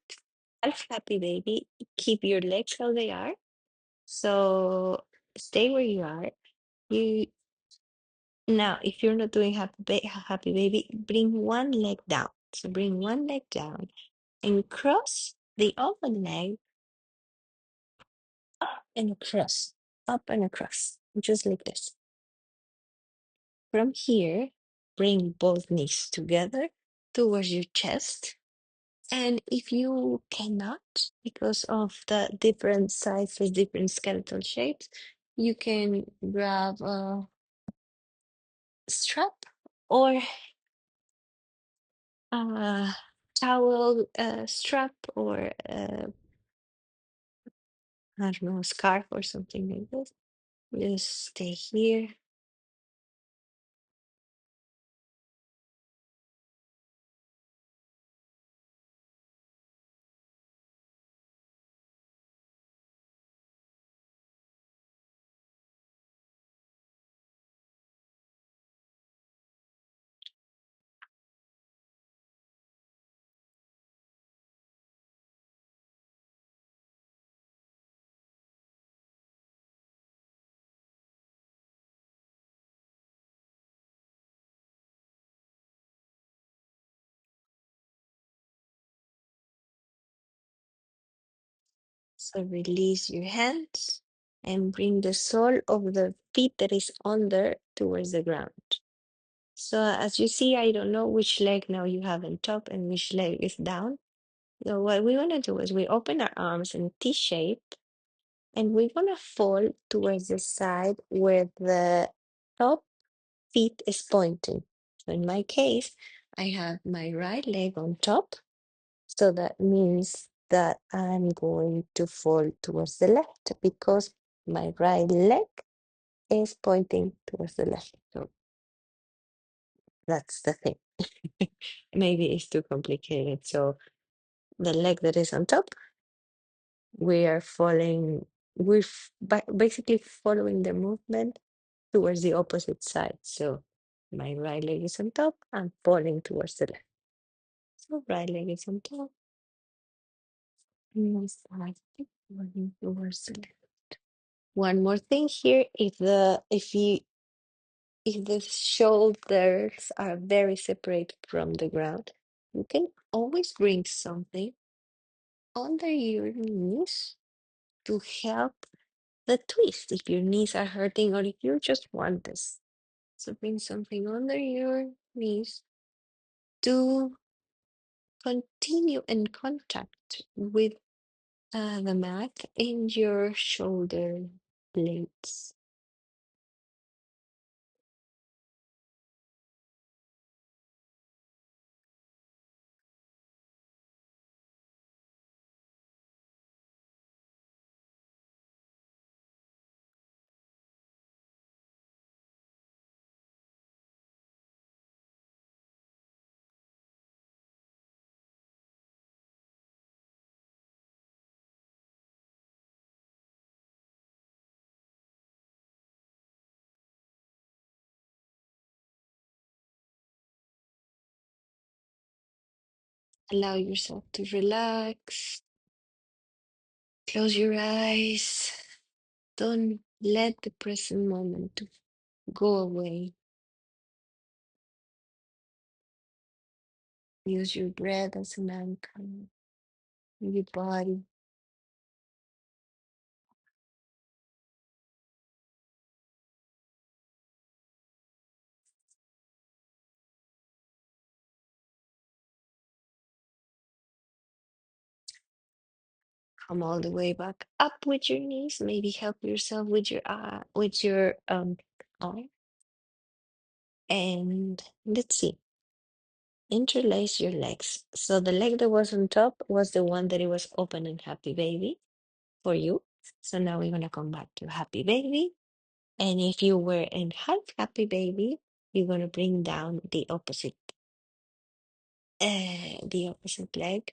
happy baby, keep your legs how they are. So stay where you are. You Now, if you're not doing happy baby, bring one leg down. So bring one leg down and cross the other leg and across, up and across, just like this. From here, bring both knees together towards your chest. And if you cannot, because of the different sizes, different skeletal shapes, you can grab a strap or a towel strap or I don't know, a scarf or something like this. Just stay here. So release your hands and bring the sole of the feet that is under towards the ground. So as you see, I don't know which leg now you have on top and which leg is down. So what we want to do is we open our arms in T shape, and we're going to fall towards the side where the top feet is pointing. So in my case, I have my right leg on top. So that means that I'm going to fall towards the left because my right leg is pointing towards the left. So that's the thing. Maybe it's too complicated. So the leg that is on top, we are falling, basically following the movement towards the opposite side. So my right leg is on top, I'm falling towards the left. So right leg is on top, left side falling towards the left. One more thing here, if the shoulders are very separate from the ground, you can always bring something under your knees to help the twist if your knees are hurting or if you just want this. So bring something under your knees to continue in contact with the mat in your shoulder blades. Allow yourself to relax. Close your eyes. Don't let the present moment to go away. Use your breath as an anchor in your body. Come all the way back up with your knees. Maybe help yourself with your arm. And let's see. Interlace your legs. So the leg that was on top was the one that it was open and happy baby for you. So now we're gonna come back to happy baby. And if you were in half happy baby, you're gonna bring down the opposite leg.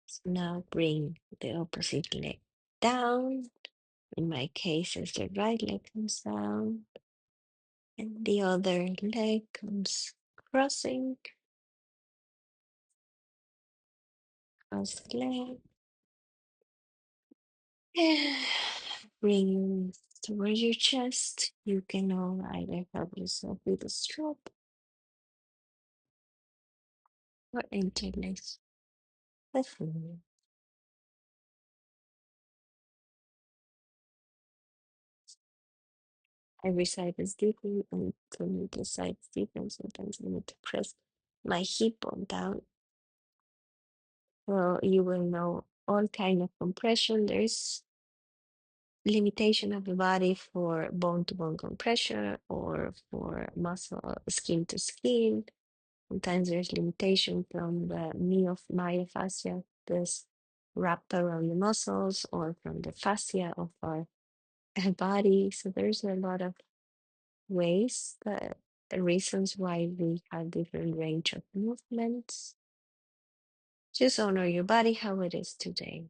So now bring the opposite leg down. In my case, as the right leg comes down, and the other leg comes crossing, cross leg. Bring your knees towards your chest. You can all either help yourself with a strap or interlace the finger. Every side is different, and to make the sides different, sometimes I need to press my hip bone down. Well, you will know all kind of compression. There's limitation of the body for bone to bone compression or for muscle skin to skin. Sometimes there's limitation from the myofascia, this wrap around the muscles, or from the fascia of our body. So there's a lot of ways, that reasons why we have different range of movements. Just honor your body how it is today.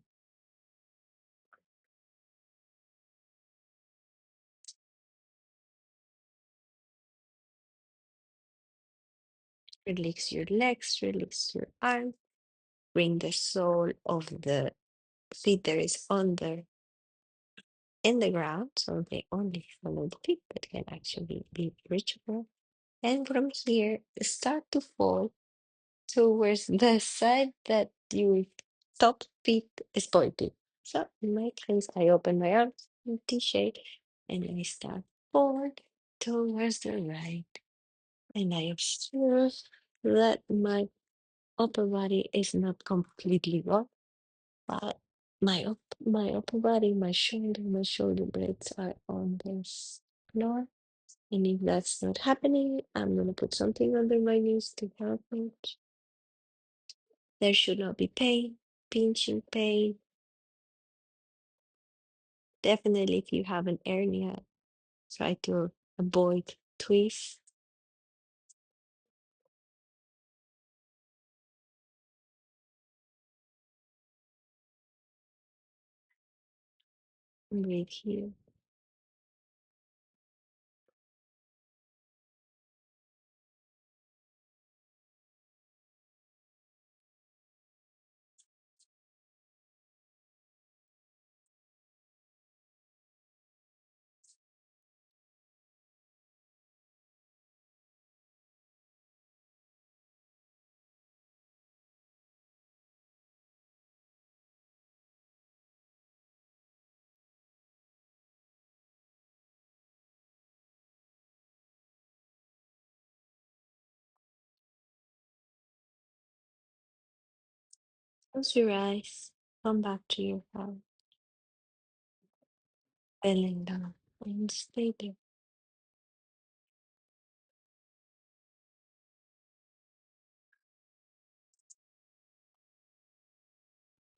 Release your legs, release your arms. Bring the sole of the feet that is under in the ground, so they only follow the feet, but can actually be reachable. And from here, start to fall towards the side that your top feet is pointing. So in my case, I open my arms in T shape and I start forward towards the right. And I observe that my upper body is not completely gone, but my upper body, my shoulder blades are on the floor. And if that's not happening, I'm gonna put something under my knees to help me. There should not be pain, pinching pain. Definitely, if you have an hernia, try to avoid twists. Breathe here. Close your eyes. Come back to your heart. Belling down and stay there.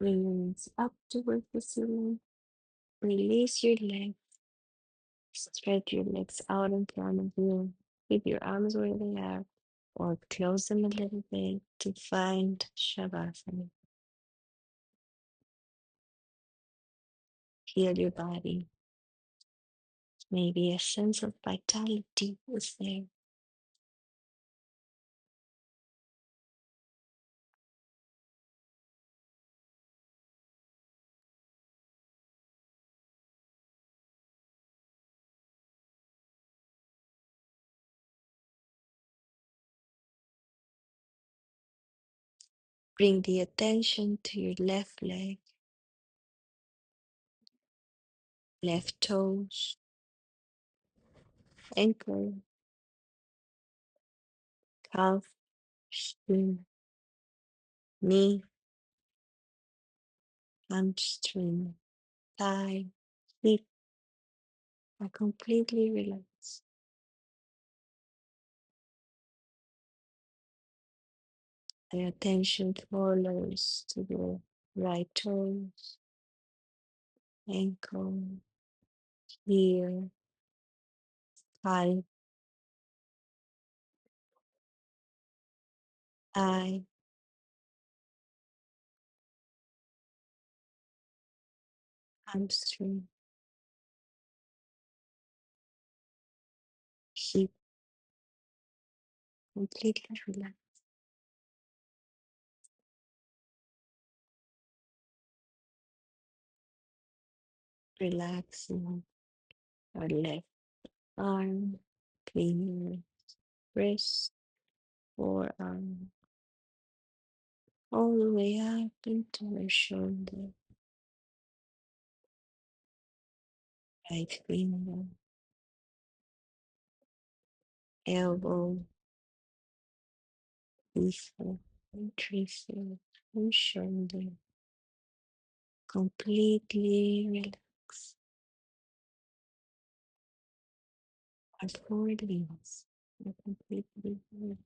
Release up towards the ceiling. Release your legs. Stretch your legs out in front of you. Keep your arms where they are, or close them a little bit to find Shavasana. Feel your body. Maybe a sense of vitality is there. Bring the attention to your left leg, left toes, ankle, calf, shin, knee, hamstring, thigh, hip are completely relaxed. The attention follows to the right toes, ankle, heel, thigh, thigh, hamstring, hip, completely relaxed. Relaxing our left arm, clean wrist, forearm, all the way up into our shoulder, right finger, elbow, bicep, and tricep, and shoulder, completely relaxed. Our four limbs are completely relaxed.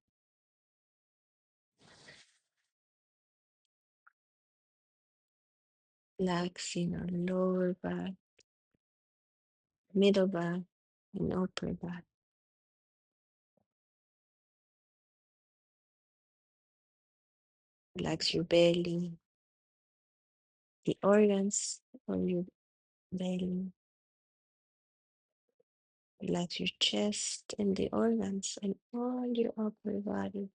Relaxing our lower back, middle back, and upper back. Relax your belly, the organs of your belly. Relax your chest and the organs and all your upper body.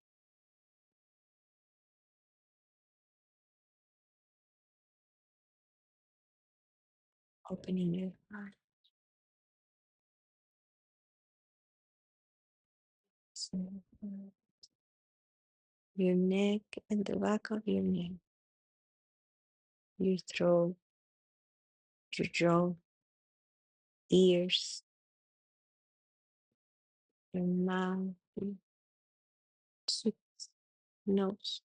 Opening your heart. Your neck and the back of your neck, your throat, your jaw, ears, your mouth, your cheeks, nose,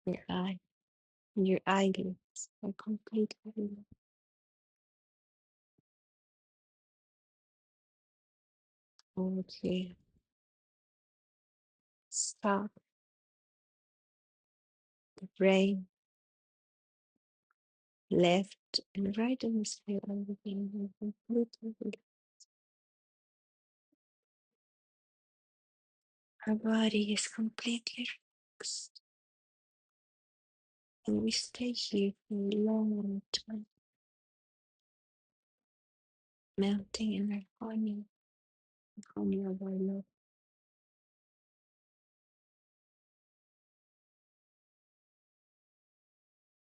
your eye, your eyelids are completely relaxed. Okay. Stop the brain, left and right hemisphere of the brain are completely relaxed. Our body is completely relaxed. And we stay here for a long time, melting in our honey of our love.